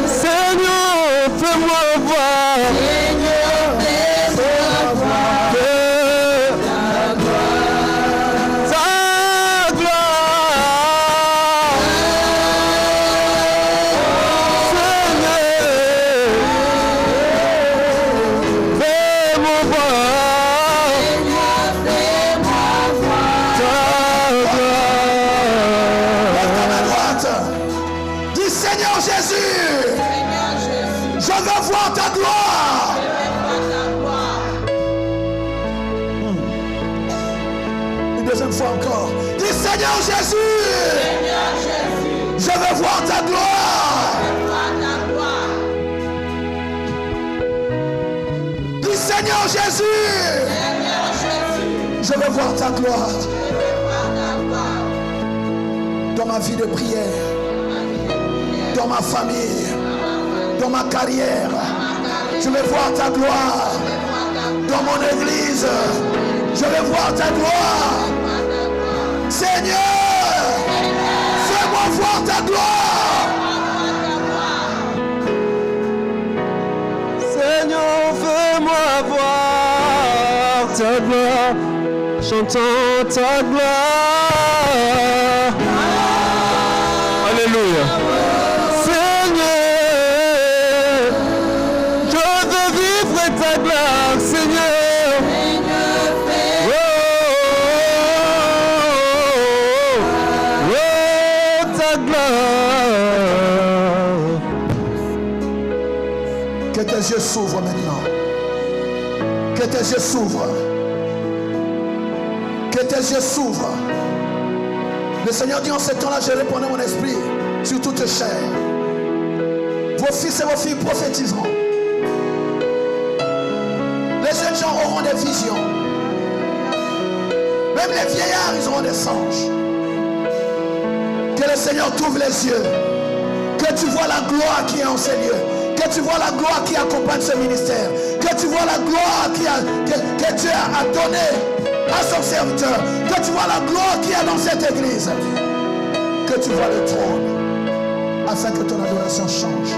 S5: Seigneur, fais-moi voir. Ta gloire. Seigneur, fais-moi voir.
S3: À ma droite. Dis Seigneur Jésus. Je veux voir ta gloire. Une deuxième fois encore. Dis Seigneur Jésus. Je veux voir ta gloire. Dis Seigneur Jésus. Je veux voir ta gloire. Dans ma vie de prière, dans ma famille, dans ma carrière, je veux voir ta gloire. Dans mon église, je veux voir ta gloire. Seigneur, fais-moi voir ta gloire.
S5: Seigneur, fais-moi voir ta gloire, chantant ta gloire. Alléluia. Seigneur, je veux vivre ta gloire, Seigneur. Oh, oh, oh, ta gloire.
S3: Que tes yeux s'ouvrent maintenant. Que tes yeux s'ouvrent. Que tes yeux s'ouvrent. Le Seigneur dit en ce temps-là, je répandrai mon esprit sur toute chair. Vos fils et vos filles prophétiseront. Les jeunes gens auront des visions. Même les vieillards, ils auront des songes. Que le Seigneur t'ouvre les yeux. Que tu vois la gloire qui est en ces lieux. Que tu vois la gloire qui accompagne ce ministère. Que tu vois la gloire que Dieu a donnée à son serviteur. Que tu vois la gloire qui est dans cette église. Que tu vois le trône. Afin que ton adoration change.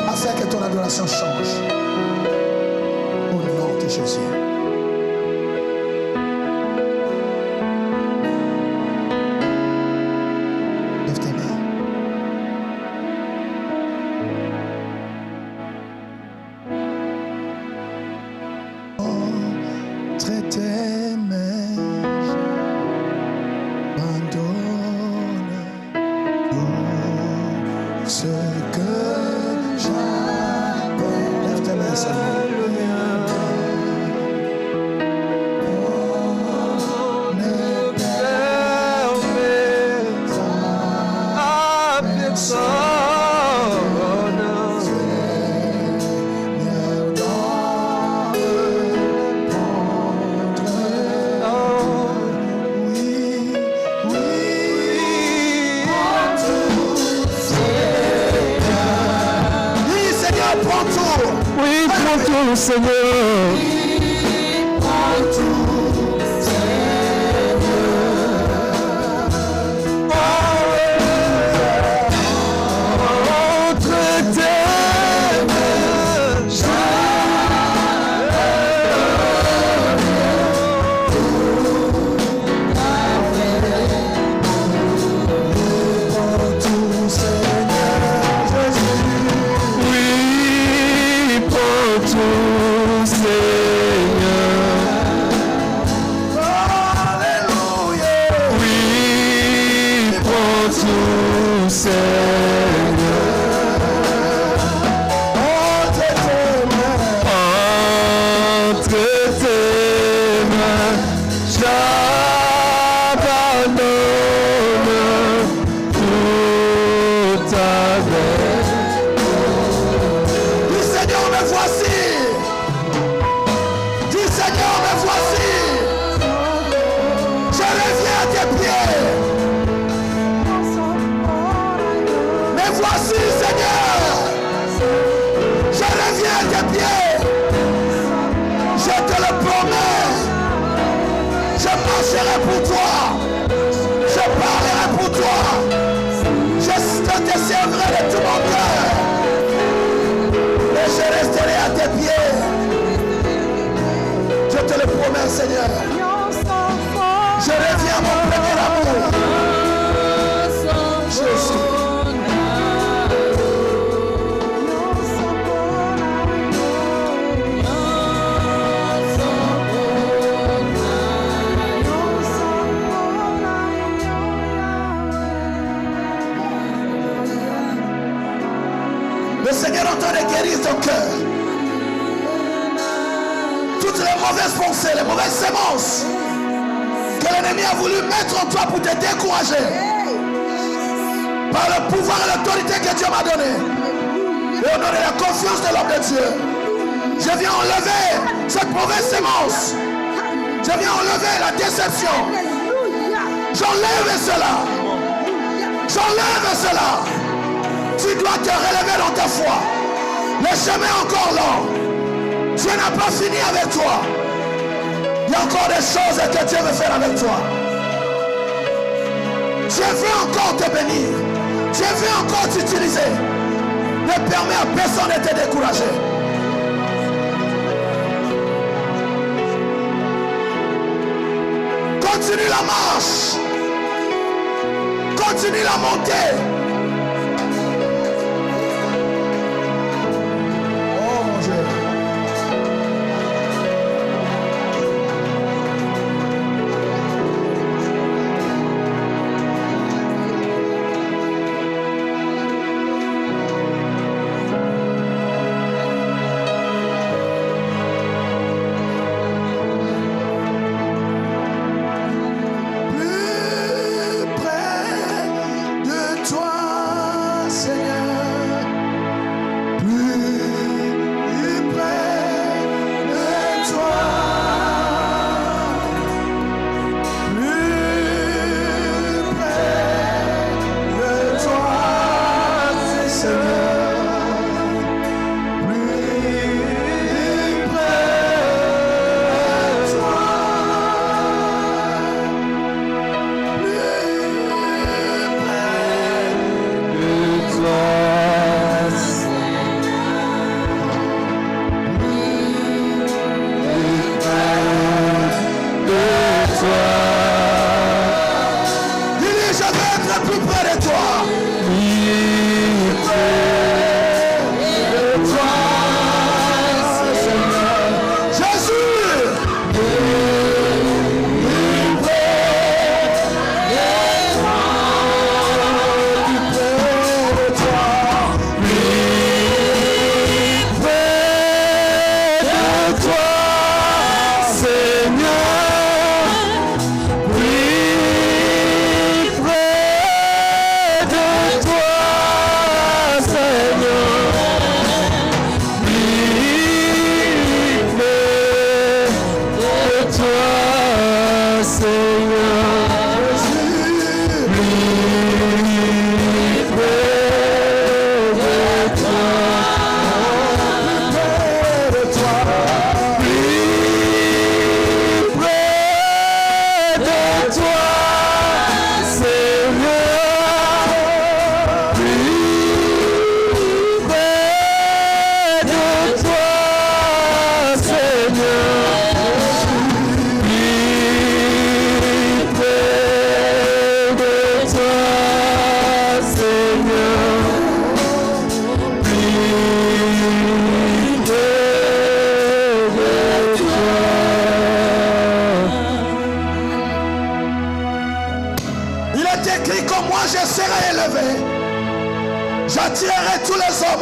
S3: Afin que ton adoration change. Au nom de Jésus. Lève tes mains. Lève tes mains seulement.
S5: Oui, prends tout, Seigneur.
S3: Seigneur, je reviens à mon premier amour. Jésus. Le Seigneur entend et guérit ton cœur. Toutes les mauvaises pensées, les mauvaises semences que l'ennemi a voulu mettre en toi pour te décourager, par le pouvoir et l'autorité que Dieu m'a donné, et au nom de la confiance de l'homme de Dieu, je viens enlever cette mauvaise sémence. Je viens enlever la déception. J'enlève cela. J'enlève cela. Tu dois te relever dans ta foi. Le chemin est encore long. Dieu n'a pas fini avec toi. Il y a encore des choses que Dieu veut faire avec toi. Dieu veut encore te bénir. Dieu veut encore t'utiliser. Ne permets à personne de te décourager. Continue la marche. Continue la montée. Oh mon Dieu. Toi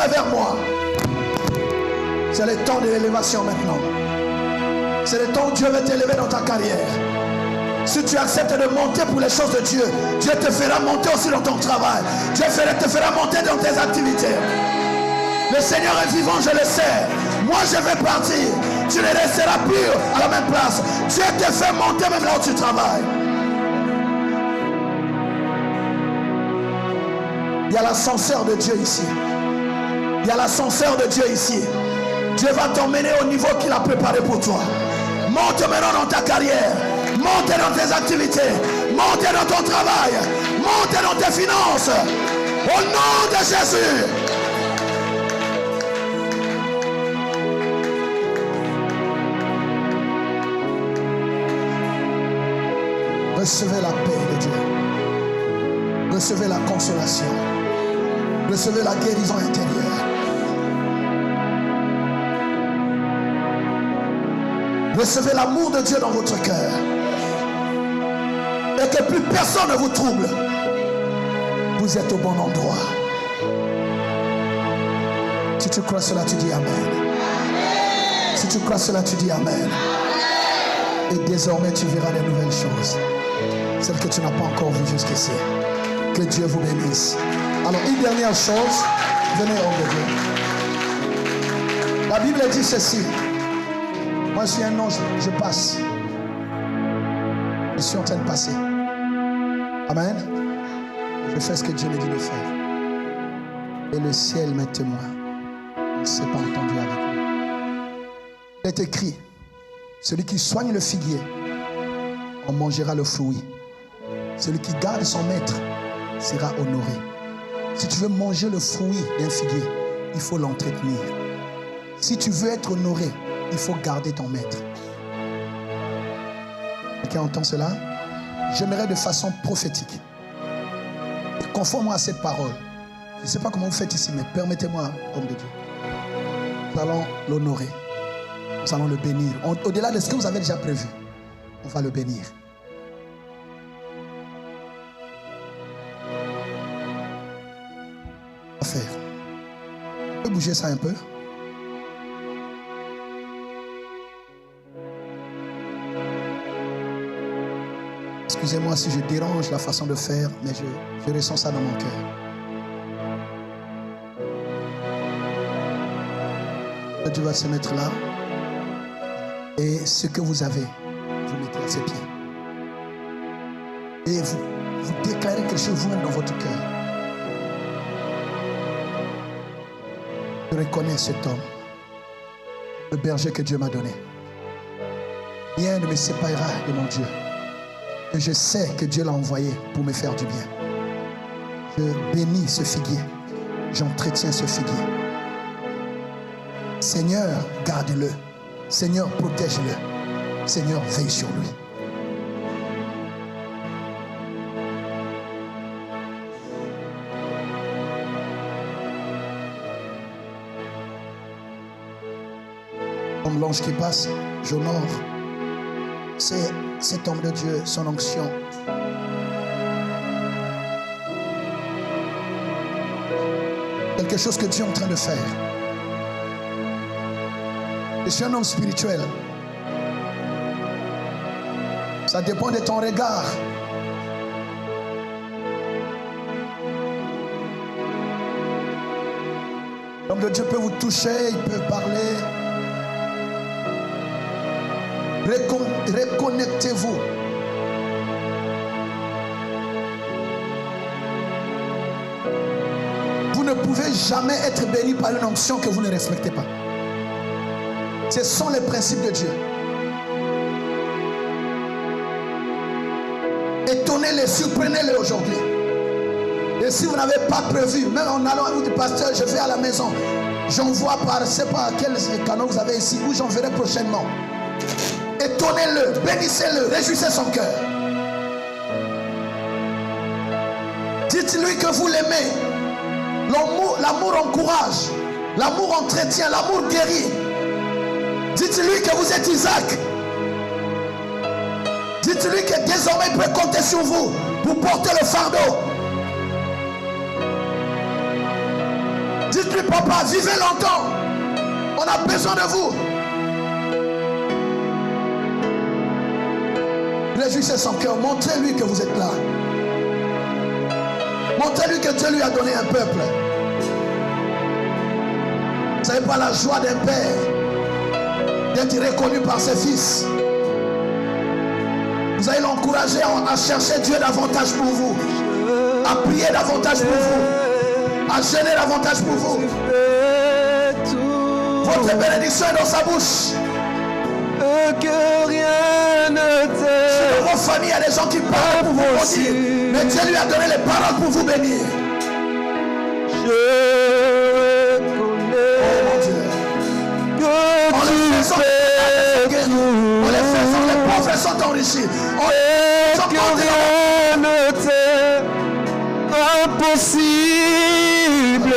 S3: Tourne vers moi. C'est le temps de l'élévation maintenant. C'est le temps où Dieu veut t'élever dans ta carrière. Si tu acceptes de monter pour les choses de Dieu, Dieu te fera monter aussi dans ton travail. Dieu te fera monter dans tes activités. Le Seigneur est vivant, je le sais. Moi, je vais partir. Tu ne resteras plus à la même place. Dieu te fait monter même là où tu travailles. Il y a l'ascenseur de Dieu ici. Il y a l'ascenseur de Dieu ici. Dieu va t'emmener au niveau qu'il a préparé pour toi. Monte maintenant dans ta carrière. Monte dans tes activités. Monte dans ton travail. Monte dans tes finances. Au nom de Jésus. Recevez la paix de Dieu. Recevez la consolation. Recevez la guérison intérieure. Recevez l'amour de Dieu dans votre cœur. Et que plus personne ne vous trouble. Vous êtes au bon endroit. Si tu crois cela, tu dis Amen. Si tu crois cela, tu dis Amen. Et désormais, tu verras de nouvelles choses. Celles que tu n'as pas encore vues jusqu'ici. Que Dieu vous bénisse. Alors, une dernière chose. Venez, homme de Dieu. La Bible dit ceci. Moi, je suis un ange, je passe. Je suis en train de passer. Amen. Je fais ce que Dieu me dit de faire. Et le ciel m'est témoin. Il ne s'est pas entendu avec lui. Il est écrit, celui qui soigne le figuier en mangera le fruit. Celui qui garde son maître sera honoré. Si tu veux manger le fruit d'un figuier, il faut l'entretenir. Si tu veux être honoré, il faut garder ton maître. Quelqu'un entend cela? J'aimerais de façon prophétique, conformément à cette parole. Je ne sais pas comment vous faites ici, mais permettez-moi, homme de Dieu. Nous allons l'honorer. Nous allons le bénir. Au-delà de ce que vous avez déjà prévu, on va le bénir. On va faire. On peut bouger ça un peu? Excusez-moi si je dérange la façon de faire, mais je ressens ça dans mon cœur. Dieu va se mettre là. Et ce que vous avez, vous mettez à ses pieds. Et vous déclarez quelque chose vous-même dans votre cœur. Je reconnais cet homme, le berger que Dieu m'a donné. Rien ne me séparera de mon Dieu. Et je sais que Dieu l'a envoyé pour me faire du bien. Je bénis ce figuier. J'entretiens ce figuier. Seigneur, garde-le. Seigneur, protège-le. Seigneur, veille sur lui. Comme l'ange qui passe, j'honore. C'est cet homme de Dieu, son onction. Quelque chose que Dieu est en train de faire. Je suis un homme spirituel. Ça dépend de ton regard. L'homme de Dieu peut vous toucher, il peut parler. Reconnectez-vous. Vous ne pouvez jamais être béni par une onction que vous ne respectez pas. Ce sont les principes de Dieu. Étonnez-les, surprenez-les aujourd'hui. Et si vous n'avez pas prévu, même en allant à vous du pasteur, je vais à la maison, j'envoie par, je ne sais pas quel canal vous avez ici, ou j'enverrai prochainement. Étonnez-le, bénissez-le, réjouissez son cœur. Dites-lui que vous l'aimez. L'amour encourage, l'amour entretient, l'amour guérit. Dites-lui que vous êtes Isaac. Dites-lui que désormais il peut compter sur vous pour porter le fardeau. Dites-lui, papa, vivez longtemps. On a besoin de vous. Réjouissez son cœur. Montrez-lui que vous êtes là. Montrez-lui que Dieu lui a donné un peuple. Vous savez pas la joie d'un père d'être reconnu par ses fils. Vous allez l'encourager à chercher Dieu davantage pour vous, à prier davantage pour vous, à jeûner davantage pour vous. Votre bénédiction est dans sa bouche.
S5: Que rien ne t'est.
S3: Dans vos familles, il y a des gens qui parlent pour vous maudire, mais Dieu lui a donné les paroles pour vous bénir.
S5: Je connais que tu fais tout.
S3: On les fait sans les pauvres sont enrichis.
S5: Que rien ne t'est impossible.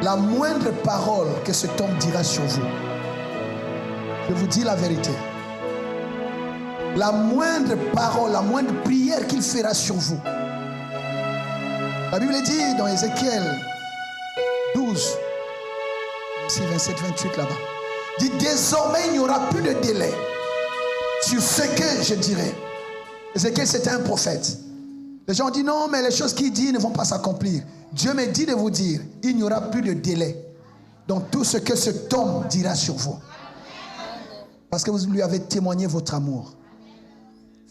S3: La moindre parole que cet homme dira sur vous, je vous dis la vérité, la moindre parole, la moindre prière qu'il fera sur vous. La Bible dit dans Ézéchiel 12, ici 27, 28 là-bas, dit désormais il n'y aura plus de délai sur ce que je dirai. Ézéchiel c'était un prophète. Les gens disent non, mais les choses qu'il dit ne vont pas s'accomplir. Dieu me dit de vous dire, il n'y aura plus de délai dans tout ce que cet homme dira sur vous. Parce que vous lui avez témoigné votre amour.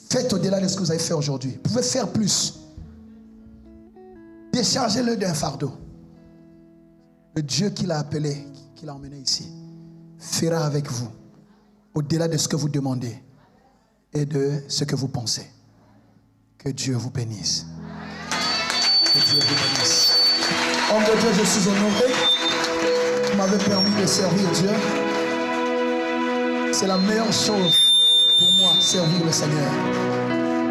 S3: Faites au-delà de ce que vous avez fait aujourd'hui. Vous pouvez faire plus. Déchargez-le d'un fardeau. Le Dieu qui l'a appelé, qui l'a emmené ici, fera avec vous au-delà de ce que vous demandez et de ce que vous pensez. Que Dieu vous bénisse. Que Dieu vous bénisse. Homme de Dieu, je suis honoré. Vous m'avez permis de servir Dieu. C'est la meilleure chose pour moi, servir le Seigneur.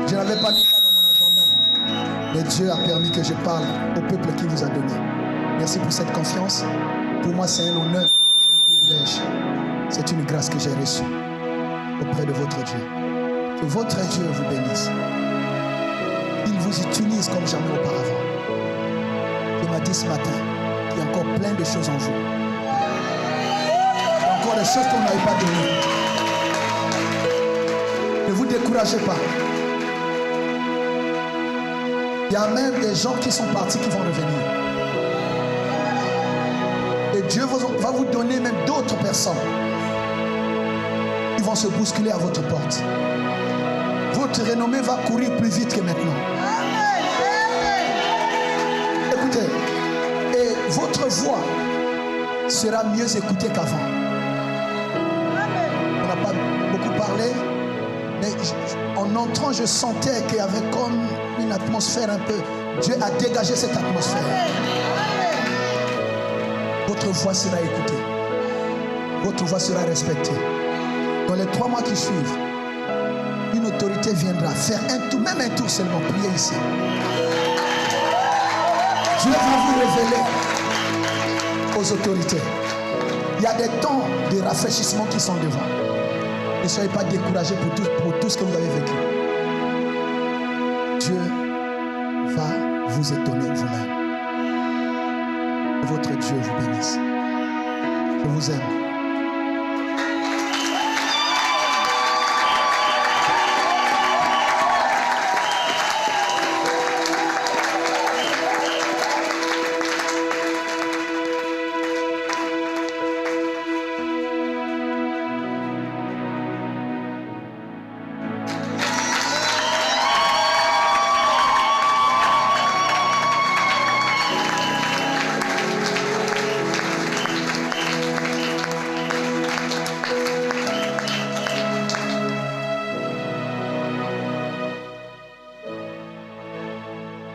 S3: Je n'avais pas mis ça dans mon agenda. Mais Dieu a permis que je parle au peuple qu'il vous a donné. Merci pour cette confiance. Pour moi, c'est un honneur, un privilège. C'est une grâce que j'ai reçue auprès de votre Dieu. Que votre Dieu vous bénisse. Il vous utilise comme jamais auparavant. Il m'a dit ce matin qu'il y a encore plein de choses en vous. Il y a encore des choses qu'on n'avait pas données. Ne vous découragez pas. Il y a même des gens qui sont partis qui vont revenir. Et Dieu va vous donner même d'autres personnes qui vont se bousculer à votre porte. Votre renommée va courir plus vite que maintenant. Écoutez, et votre voix sera mieux écoutée qu'avant. On n'a pas beaucoup parlé, mais en entrant, je sentais qu'il y avait comme une atmosphère un peu. Dieu a dégagé cette atmosphère. Votre voix sera écoutée. Votre voix sera respectée. Dans les 3 mois qui suivent, une autorité viendra faire un tour, même un tour seulement, prier ici. Dieu va vous révéler aux autorités. Il y a des temps de rafraîchissement qui sont devant. Ne soyez pas découragés pour tout ce que vous avez vécu. Dieu va vous étonner vous-même. Que votre Dieu vous bénisse. Je vous aime.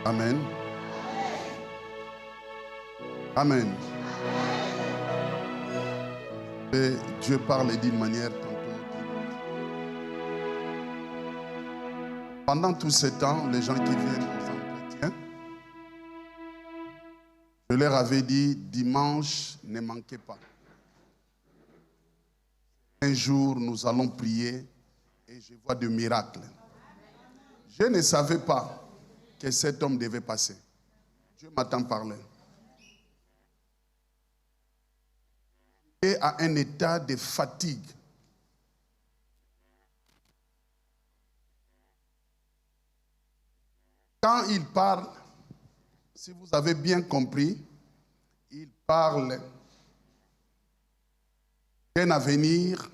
S6: Amen. Amen. Et Dieu parle d'une manière tantôt. Pendant tout ce temps, les gens qui viennent aux entretiens, je leur avais dit, dimanche, ne manquez pas. Un jour, nous allons prier et je vois des miracles. Je ne savais pas que cet homme devait passer. Dieu m'attend parler. Et à un état de fatigue. Quand il parle, si vous avez bien compris, il parle d'un avenir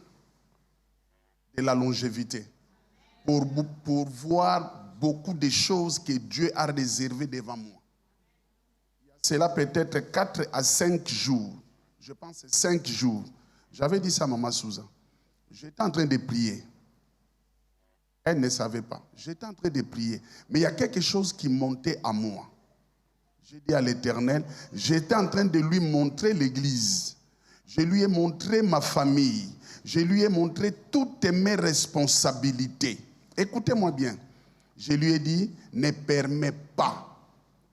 S6: de la longévité. Pour voir beaucoup de choses que Dieu a réservées devant moi. Cela peut-être 4 à 5 jours. Je pense 5 jours. J'avais dit ça à Maman Souza. J'étais en train de prier. Elle ne savait pas. J'étais en train de prier. Mais il y a quelque chose qui montait à moi. J'ai dit à l'Éternel, j'étais en train de lui montrer l'église. Je lui ai montré ma famille. Je lui ai montré toutes mes responsabilités. Écoutez-moi bien. Je lui ai dit, ne permets pas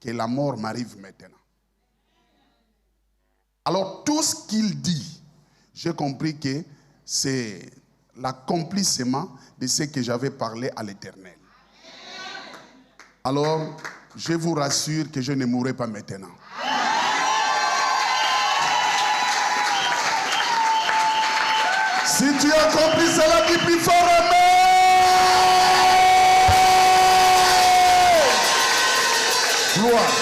S6: que la mort m'arrive maintenant. Alors tout ce qu'il dit, j'ai compris que c'est l'accomplissement de ce que j'avais parlé à l'Éternel. Alors, je vous rassure que je ne mourrai pas maintenant. Si tu as compris cela, dis plus fort amen. Gloire.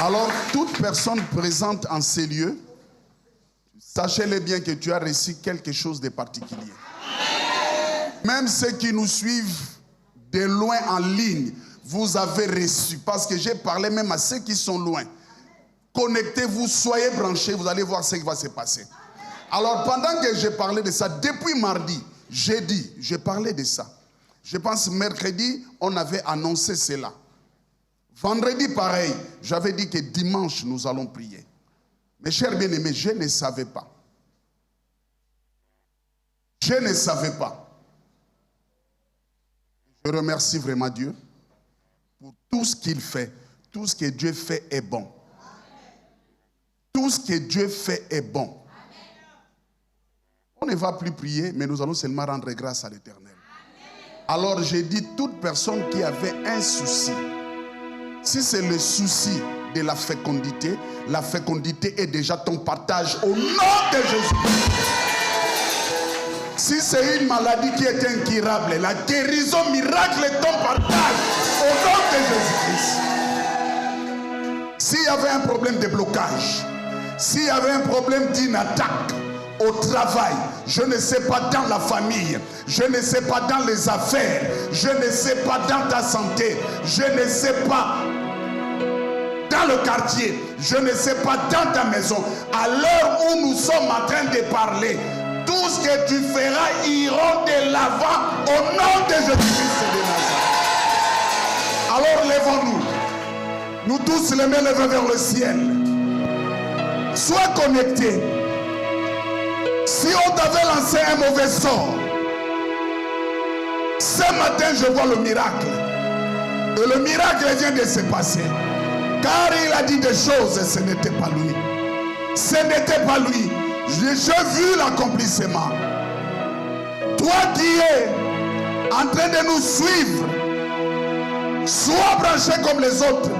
S6: Alors, toute personne présente en ces lieux, sachez-le bien que tu as reçu quelque chose de particulier. Même ceux qui nous suivent de loin en ligne, vous avez reçu. Parce que j'ai parlé même à ceux qui sont loin. Connectez-vous, soyez branchés, vous allez voir ce qui va se passer. Alors, pendant que j'ai parlé de ça, depuis mardi, jeudi, j'ai parlé de ça. Je pense mercredi, on avait annoncé cela. Vendredi, pareil, j'avais dit que dimanche, nous allons prier. Mes chers bien-aimés, je ne savais pas. Je ne savais pas. Je remercie vraiment Dieu pour tout ce qu'il fait. Tout ce que Dieu fait est bon. Tout ce que Dieu fait est bon. On ne va plus prier, mais nous allons seulement rendre grâce à l'Éternel. Alors j'ai dit, toute personne qui avait un souci, si c'est le souci de la fécondité est déjà ton partage au nom de Jésus. Si c'est une maladie qui est incurable, la guérison miracle est ton partage au nom de Jésus-Christ. S'il y avait un problème de blocage, s'il y avait un problème d'une attaque au travail, je ne sais pas dans la famille, je ne sais pas dans les affaires, je ne sais pas dans ta santé, je ne sais pas dans le quartier, je ne sais pas dans ta maison, à l'heure où nous sommes en train de parler, tout ce que tu feras iront de l'avant au nom de Jésus-Christ de Nazareth. Alors lèvons-nous, nous tous les mains levées vers le ciel. Sois connecté. Si on t'avait lancé un mauvais sort, ce matin je vois le miracle. Et le miracle vient de se passer. Car il a dit des choses et ce n'était pas lui. Ce n'était pas lui. J'ai vu l'accomplissement. Toi qui es en train de nous suivre Sois branché comme les autres.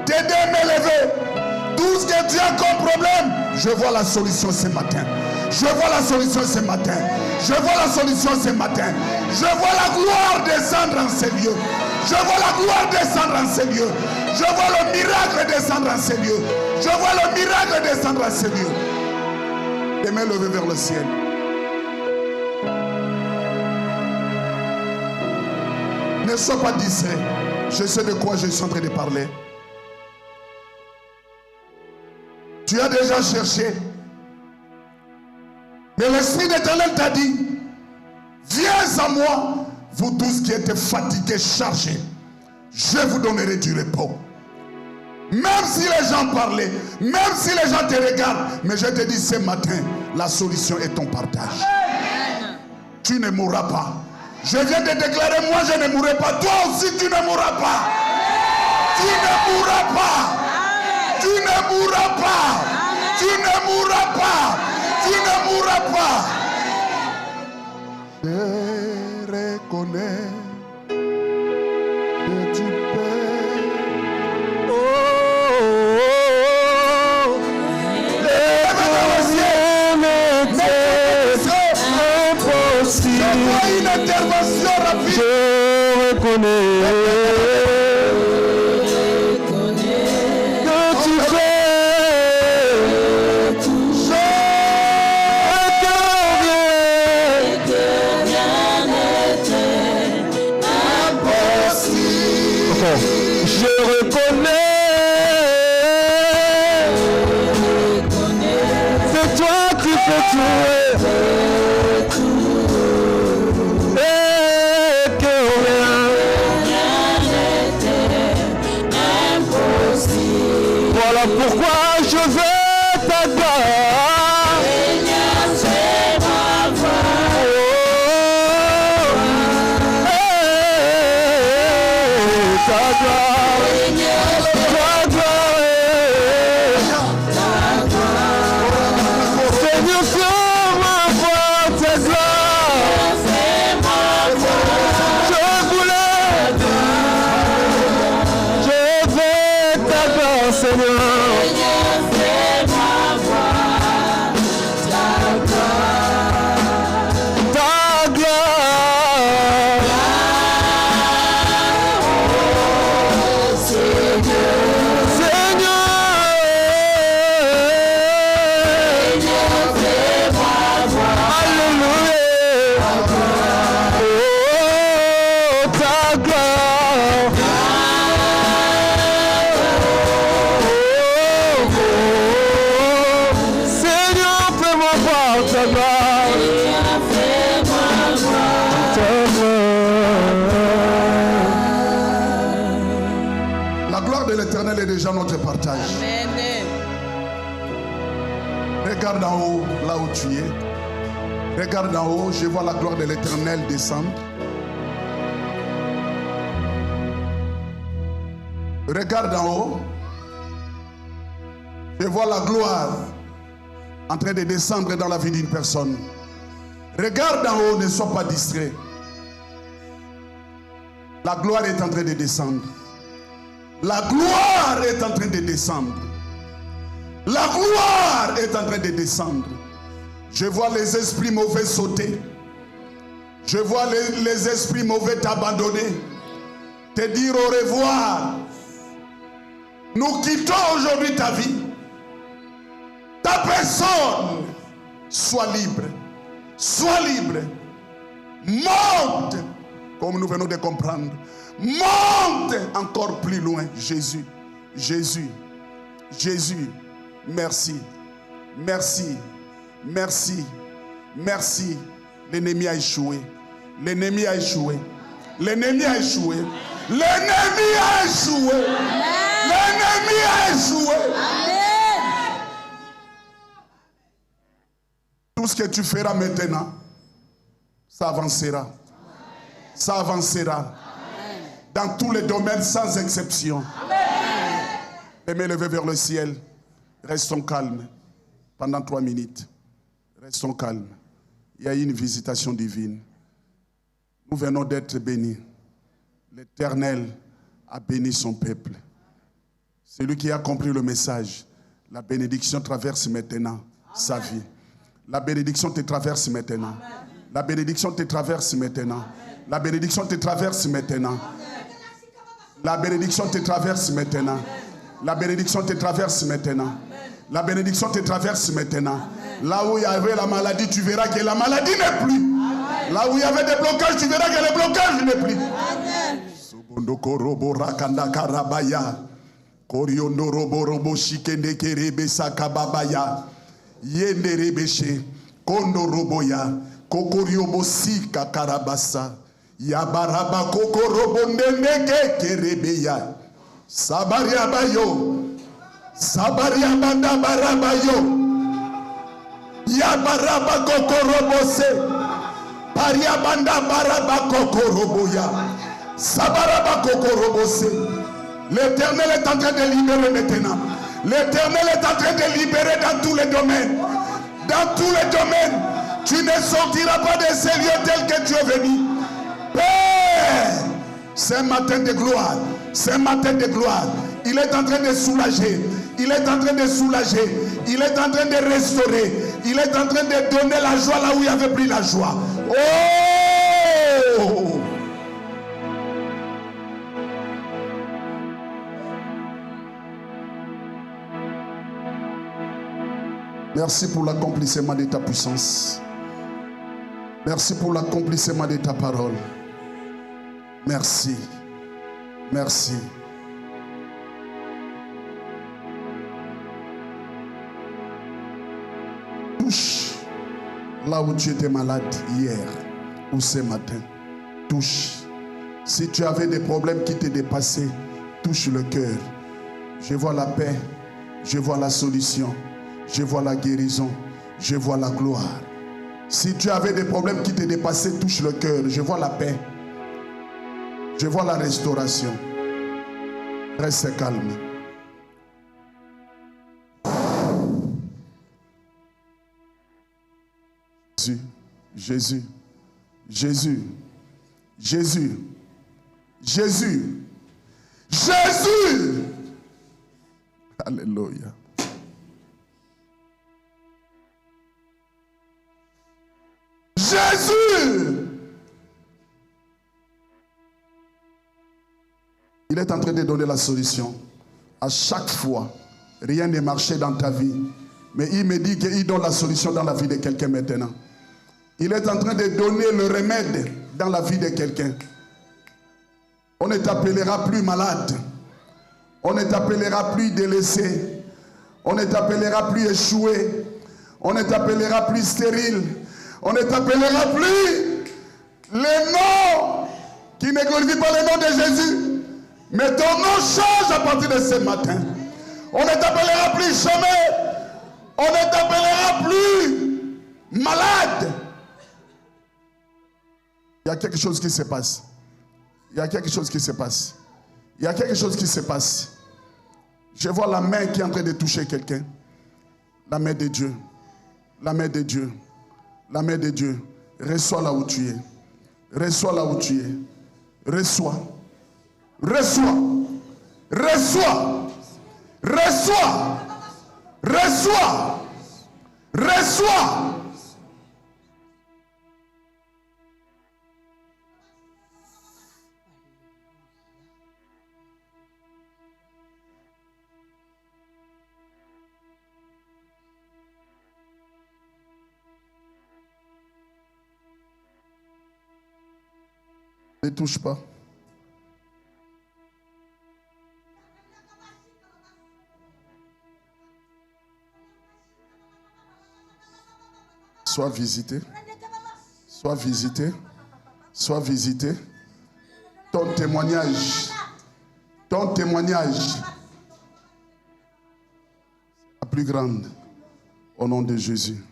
S6: T'aider à m'élever. Tout ce que tu as comme problème, je vois la solution ce matin. Je vois la solution ce matin. Je vois la solution ce matin. Je vois la gloire descendre en ces lieux. Je vois la gloire descendre en ces lieux. Je vois le miracle descendre en ces lieux. Je vois le miracle descendre en ces lieux. Les mains levées vers le ciel. Ne sois pas distrait. Je sais de quoi je suis en train de parler. Tu as déjà cherché. Mais l'Esprit d'Éternel t'a dit, viens à moi, vous tous qui êtes fatigués, chargés. Je vous donnerai du repos. Même si les gens parlaient, même si les gens te regardent, mais je te dis ce matin, la solution est ton partage. Amen. Tu ne mourras pas. Je viens de déclarer, moi je ne mourrai pas. Toi aussi tu ne mourras pas. Amen. Tu ne mourras pas. Amen. Tu ne mourras pas. Amen. Tu ne mourras pas. Amen. Tu ne mourras pas. Je reconnais que tu peux. Une intervention rapide.
S5: Je reconnais que tu fais tout et que rien n'était impossible. Je reconnais, c'est toi qui fais tout. Voilà pourquoi je veux ta gloire. Seigneur, c'est ma voix. Ta gloire. Seigneur, ta gloire. Ta gloire. Seigneur, c'est ma voix, ta gloire. C'est ma voix. Je voulais. Je veux ta gloire, Seigneur.
S6: L'Éternel est déjà notre partage.
S2: Amen.
S6: Regarde en haut, là où tu es. Regarde en haut, je vois la gloire de l'Éternel descendre. Regarde en haut. Je vois la gloire en train de descendre dans la vie d'une personne. Regarde en haut, ne sois pas distrait. La gloire est en train de descendre. La gloire est en train de descendre. La gloire est en train de descendre. Je vois les esprits mauvais sauter. Je vois les esprits mauvais t'abandonner. Te dire au revoir. Nous quittons aujourd'hui ta vie. Ta personne. Sois libre. Sois libre. Monte. Comme nous venons de comprendre. Monte encore plus loin. Jésus, Jésus, Jésus, merci, merci, merci, merci. L'ennemi a échoué. L'ennemi a échoué. L'ennemi a échoué. L'ennemi a échoué. L'ennemi a échoué. Tout ce que tu feras maintenant, ça avancera. Ça avancera. Dans tous les domaines, sans exception. Les mains levées vers le ciel. Restons calmes pendant 3 minutes. Restons calmes. Il y a eu une visitation divine. Nous venons d'être bénis. L'Éternel a béni son peuple. Celui qui a compris le message, la bénédiction traverse maintenant sa vie. La bénédiction te traverse maintenant. La bénédiction te traverse maintenant. La bénédiction te traverse maintenant. La bénédiction te traverse maintenant. La bénédiction te traverse maintenant. La bénédiction te traverse maintenant. Là où il y avait la maladie, tu verras que la maladie n'est plus. Là où il y avait des blocages, tu verras que les blocages n'est plus. Koriondo robo robo shikende kerebe sakababaya yende rebeshe kondo roboya kokoriobo sika karabasa yabaraba kokorobo ndendeke kerebeya sabaria banda barabayo yabaraba kokorobose paria banda baraba kokoroboya sabaraba kokorobose. L'Éternel est en train de libérer maintenant. L'Éternel est en train de libérer dans tous les domaines. Dans tous les domaines. Tu ne sortiras pas de ces lieux tels que tu es venu. Père, c'est un matin de gloire. C'est un matin de gloire. Il est en train de soulager. Il est en train de soulager. Il est en train de restaurer. Il est en train de donner la joie là où il avait pris la joie. Oh! Merci pour l'accomplissement de ta puissance. Merci pour l'accomplissement de ta parole. Merci. Merci. Touche là où tu étais malade hier ou ce matin. Touche. Si tu avais des problèmes qui te dépassaient, touche le cœur. Je vois la paix. Je vois la solution. Je vois la guérison, je vois la gloire. Si tu avais des problèmes qui te dépassaient, touche le cœur. Je vois la paix. Je vois la restauration. Reste calme. Jésus, Jésus, Jésus, Jésus, Jésus. Alléluia. Jésus! Il est en train de donner la solution. À chaque fois, rien n'est marché dans ta vie. Mais il me dit qu'il donne la solution dans la vie de quelqu'un maintenant. Il est en train de donner le remède dans la vie de quelqu'un. On ne t'appellera plus malade. On ne t'appellera plus délaissé. On ne t'appellera plus échoué. On ne t'appellera plus stérile. On ne t'appellera plus les noms qui ne glorifient pas le nom de Jésus. Mais ton nom change à partir de ce matin. On ne t'appellera plus jamais. On ne t'appellera plus malade. Il y a quelque chose qui se passe. Il y a quelque chose qui se passe. Il y a quelque chose qui se passe. Je vois la main qui est en train de toucher quelqu'un. La main de Dieu. La main de Dieu. La main de Dieu. Reçois là où tu es. Reçois là où tu es. Reçois. Reçois. Reçois. Reçois. Reçois. Reçois. Ne touche pas. Sois visité. Sois visité. Sois visité. Ton témoignage. Ton témoignage. La plus grande. Au nom de Jésus.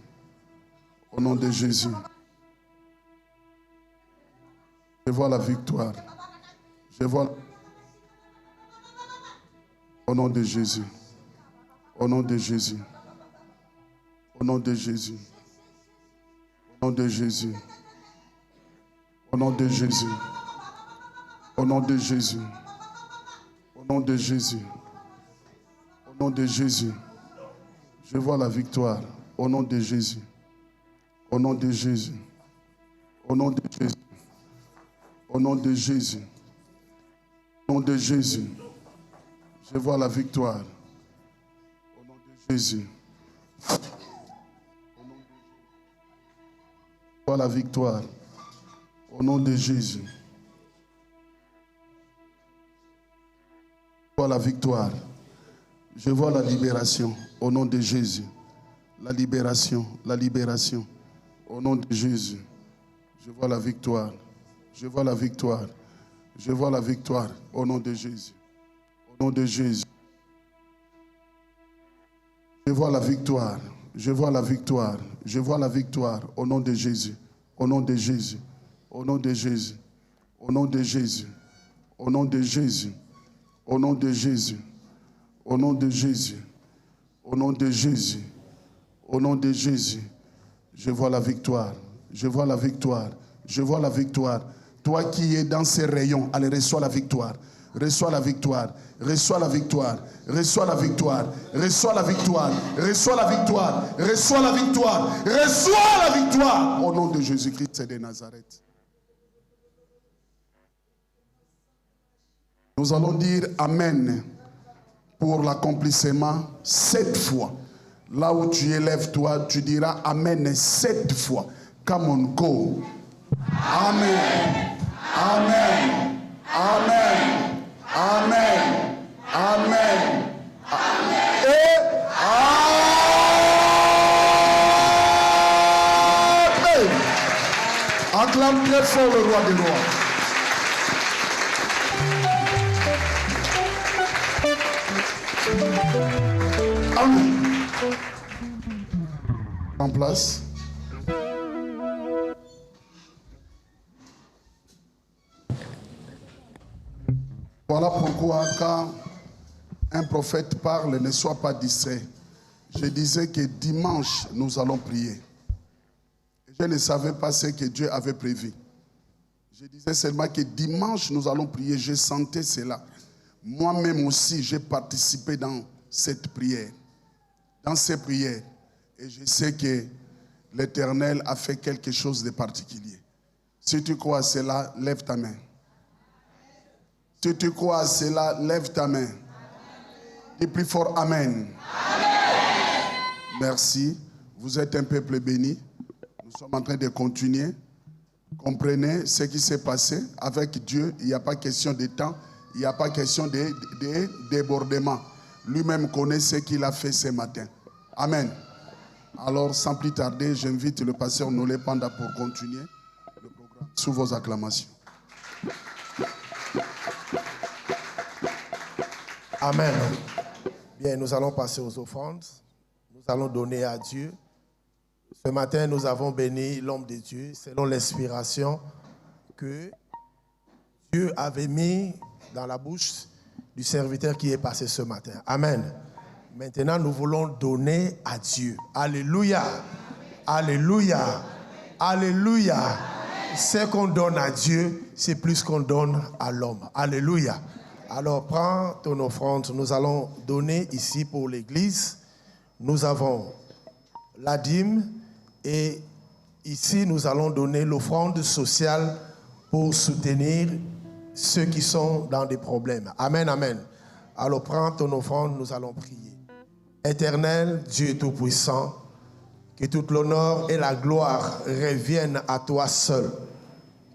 S6: Au nom de Jésus. Je vois la victoire. Je vois. Au nom de Jésus. Au nom de Jésus. Au nom de Jésus. Au nom de Jésus. Au nom de Jésus. Au nom de Jésus. Au nom de Jésus. Au nom de Jésus. Je vois la victoire. Au nom de Jésus. Au nom de Jésus. Au nom de Jésus. Au nom de Jésus. Au nom de Jésus. Je vois la victoire. Au nom de Jésus. Je vois la victoire. Au nom de Jésus. Je vois la victoire. Je vois la libération. Au nom de Jésus. La libération. La libération. Au nom de Jésus. Je vois la victoire. Je vois la victoire. Je vois la victoire. Au nom de Jésus. Au nom de Jésus. Je vois la victoire. Je vois la victoire. Je vois la victoire. Au nom de Jésus. Au nom de Jésus. Au nom de Jésus. Au nom de Jésus. Au nom de Jésus. Au nom de Jésus. Au nom de Jésus. Au nom de Jésus. Au nom de Jésus. Je vois la victoire. Je vois la victoire. Je vois la victoire. Toi qui es dans ces rayons, allez, reçois la victoire. Reçois la victoire. Reçois la victoire. Reçois la victoire. Reçois la victoire. Reçois la victoire. Reçois la victoire. Reçois la victoire. Au nom de Jésus-Christ de Nazareth. Nous allons dire Amen pour l'accomplissement 7 fois. Là où tu élèves toi, tu diras Amen 7 fois. Come on, go. Amen. Amen. Amen. Amen. Amen. Et Amen. Acclame très fort le roi des rois. Amen. En place. Voilà pourquoi quand un prophète parle, ne sois pas distrait. Je disais que dimanche, nous allons prier. Je ne savais pas ce que Dieu avait prévu. Je disais seulement que dimanche, nous allons prier. Je sentais cela. Moi-même aussi, j'ai participé dans cette prière. Dans ces prières. Et je sais que l'Éternel a fait quelque chose de particulier. Si tu crois à cela, lève ta main. Si tu crois à cela, lève ta main. Dis plus fort Amen. Amen. Merci. Vous êtes un peuple béni. Nous sommes en train de continuer. Comprenez ce qui s'est passé avec Dieu. Il n'y a pas question de temps. Il n'y a pas question de débordement. Lui-même connaît ce qu'il a fait ce matin. Amen. Alors, sans plus tarder, j'invite le pasteur Nolé Panda pour continuer le programme sous vos acclamations.
S7: Amen. Bien, nous allons passer aux offrandes. Nous allons donner à Dieu. Ce matin, nous avons béni l'homme de Dieu selon l'inspiration que Dieu avait mis dans la bouche du serviteur qui est passé ce matin. Amen. Maintenant, nous voulons donner à Dieu. Alléluia. Alléluia. Alléluia. Ce qu'on donne à Dieu, c'est plus qu'on donne à l'homme. Alléluia. Alors, prends ton offrande. Nous allons donner ici pour l'église. Nous avons la dîme et ici, nous allons donner l'offrande sociale pour soutenir ceux qui sont dans des problèmes. Amen, amen. Alors, prends ton offrande, nous allons prier. Éternel, Dieu Tout-Puissant, que toute l'honneur et la gloire reviennent à toi seul,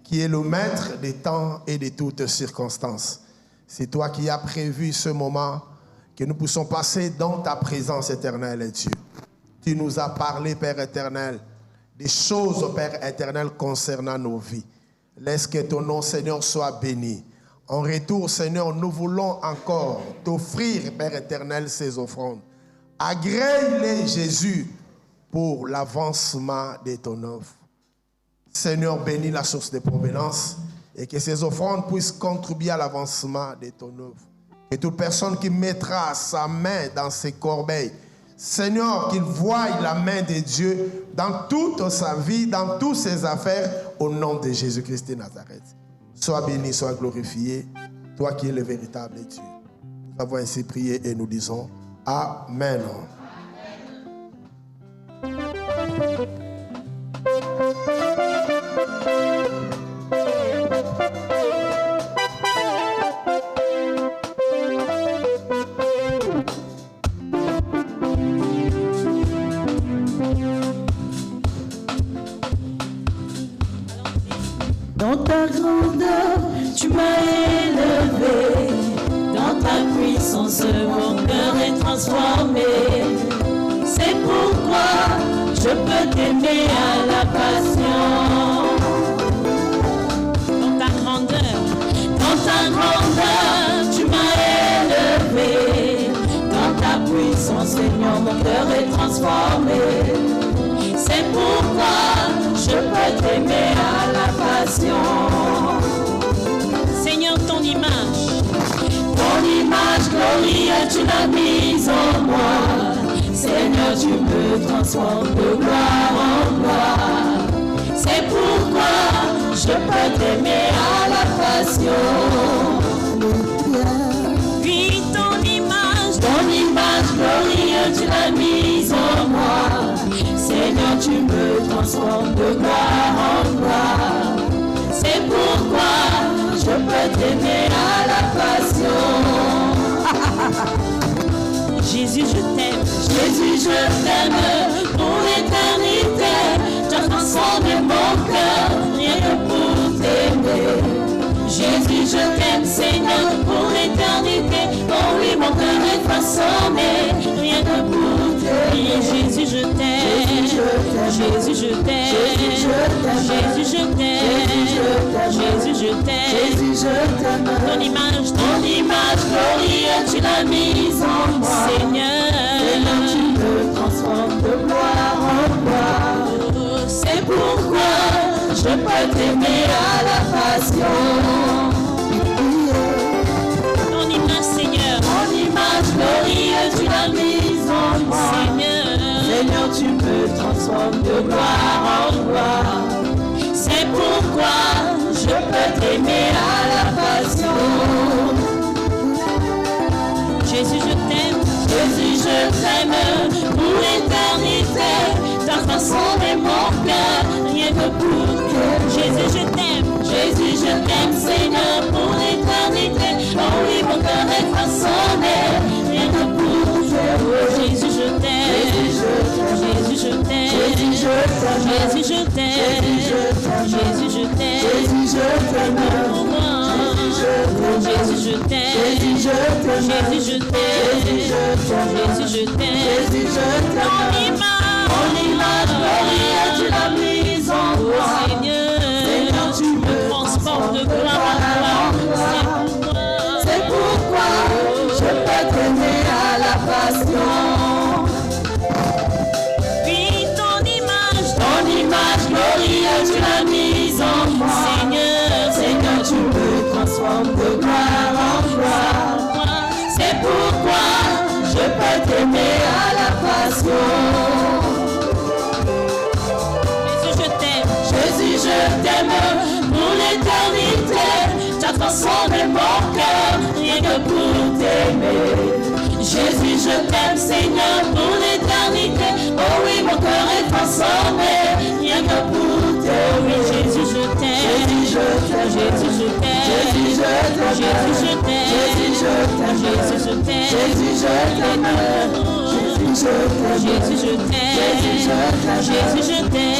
S7: qui est le maître des temps et de toutes circonstances. C'est toi qui as prévu ce moment que nous puissions passer dans ta présence éternelle, Dieu. Tu nous as parlé, Père éternel, des choses, Père éternel, concernant nos vies. Laisse que ton nom, Seigneur, soit béni. En retour, Seigneur, nous voulons encore t'offrir, Père éternel, ces offrandes. Agrée-les, Jésus, pour l'avancement de ton œuvre. Seigneur, bénis la source de provenance et que ces offrandes puissent contribuer à l'avancement de ton œuvre. Que toute personne qui mettra sa main dans ses corbeilles, Seigneur, qu'il voie la main de Dieu dans toute sa vie, dans toutes ses affaires, au nom de Jésus-Christ de Nazareth. Sois béni, sois glorifié, toi qui es le véritable Dieu. Nous avons ainsi prié et nous disons Amen.
S2: Dans ta grandeur, tu m'as élevé. Dans ta puissance, mon cœur est transformé. C'est pourquoi je peux t'aimer à la passion. Dans ta grandeur, tu m'as élevé. Dans ta puissance, Seigneur, mon cœur est transformé. C'est pourquoi je peux t'aimer à la passion. Seigneur, ton image glorieuse, tu l'as mise en moi. Seigneur, tu me transformes de gloire en gloire. C'est pourquoi je peux t'aimer à la passion. Oui, ton image glorieuse, tu l'as mise en moi. Seigneur, tu me transformes de gloire en gloire. C'est pourquoi je peux t'aimer à la passion. Jésus, je t'aime. Jésus, je t'aime pour l'éternité. Tu as transformé mon cœur, rien que pour t'aimer. Jésus, je t'aime, Seigneur, pour l'éternité. Oh oui, mon cœur est transformé, rien que pour t'aimer. Jésus, je t'aime. Jésus, je t'aime. Jésus, je t'aime. Jésus, je t'aime. Jésus, je t'aime. Ton image glorieuse, tu l'as mise en moi. Seigneur, tu me transformes de gloire en gloire. C'est pourquoi je peux t'aimer à la passion. Ton image, Seigneur. Ton image glorieuse, tu l'as mise en moi. Seigneur, tu me transformes de gloire en gloire. C'est pourquoi je peux t'aimer à la passion. Jésus, je t'aime. Jésus, je t'aime pour l'éternité. T'as transformé mon cœur, rien que pour toi. Jésus, je t'aime. Jésus, je t'aime, Seigneur, pour l'éternité. Oh oui, mon cœur est transformé, rien que pour toi. Oh, Jésus, je t'aime. Jésus, je t'aime. Jésus, je t'aime. Jésus, je t'aime. Jésus, je t'aime. Jésus, je t'aime. Pour moi. Jésus, je t'aime. Jésus, je t'aime. Jésus, je t'aime. Jésus, je t'aime. Jésus, je t'aime. Ton image glorieuse, tu l'as mise en moi. Seigneur, tu me transportes de gloire en gloire. C'est pourquoi je peux t'aimer à la passion. Oui, ton image glorieuse, tu l'as mise en moi. Seigneur, tu me transformes de gloire en gloire. C'est pourquoi je peux t'aimer à la passion. Jésus, je t'aime pour l'éternité. Tu as transformé mon cœur, rien que pour t'aimer. Jésus, je t'aime, Seigneur, pour l'éternité. Oh oui, mon cœur est transformé, rien que pour t'aimer. Oui, Jésus, je t'aime. Jésus, je t'aime. Jésus, je t'aime. Jésus, je t'aime. Jésus, je t'aime. Jésus, je t'aime. Jésus, je t'aime. Jésus, je t'aime. Jésus, je t'aime. Jésus, je t'aime. Jésus, je t'aime.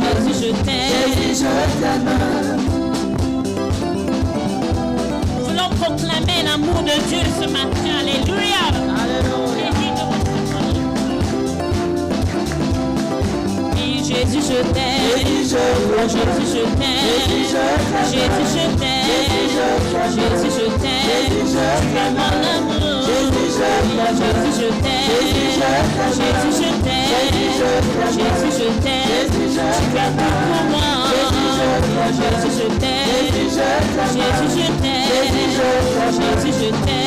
S2: Jésus, je t'aime. Jésus, je t'aime. Voulons proclamer l'amour de Dieu ce matin. Alléluia. Alléluia. Jésus, je t'aime. Jésus, je t'aime. Jésus, je t'aime. Jésus, je t'aime. Tu es mon amour. Jésus, je t'aime. Jésus, je t'aime. Jésus, je t'aime. Jésus, je t'aime. Tu es tout pour moi. Jésus, je t'aime. Jésus, je t'aime. Jésus, je t'aime.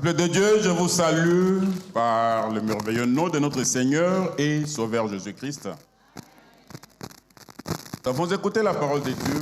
S8: Peuple de Dieu, je vous salue par le merveilleux nom de notre Seigneur et Sauveur Jésus-Christ. Nous avons écouté la parole de Dieu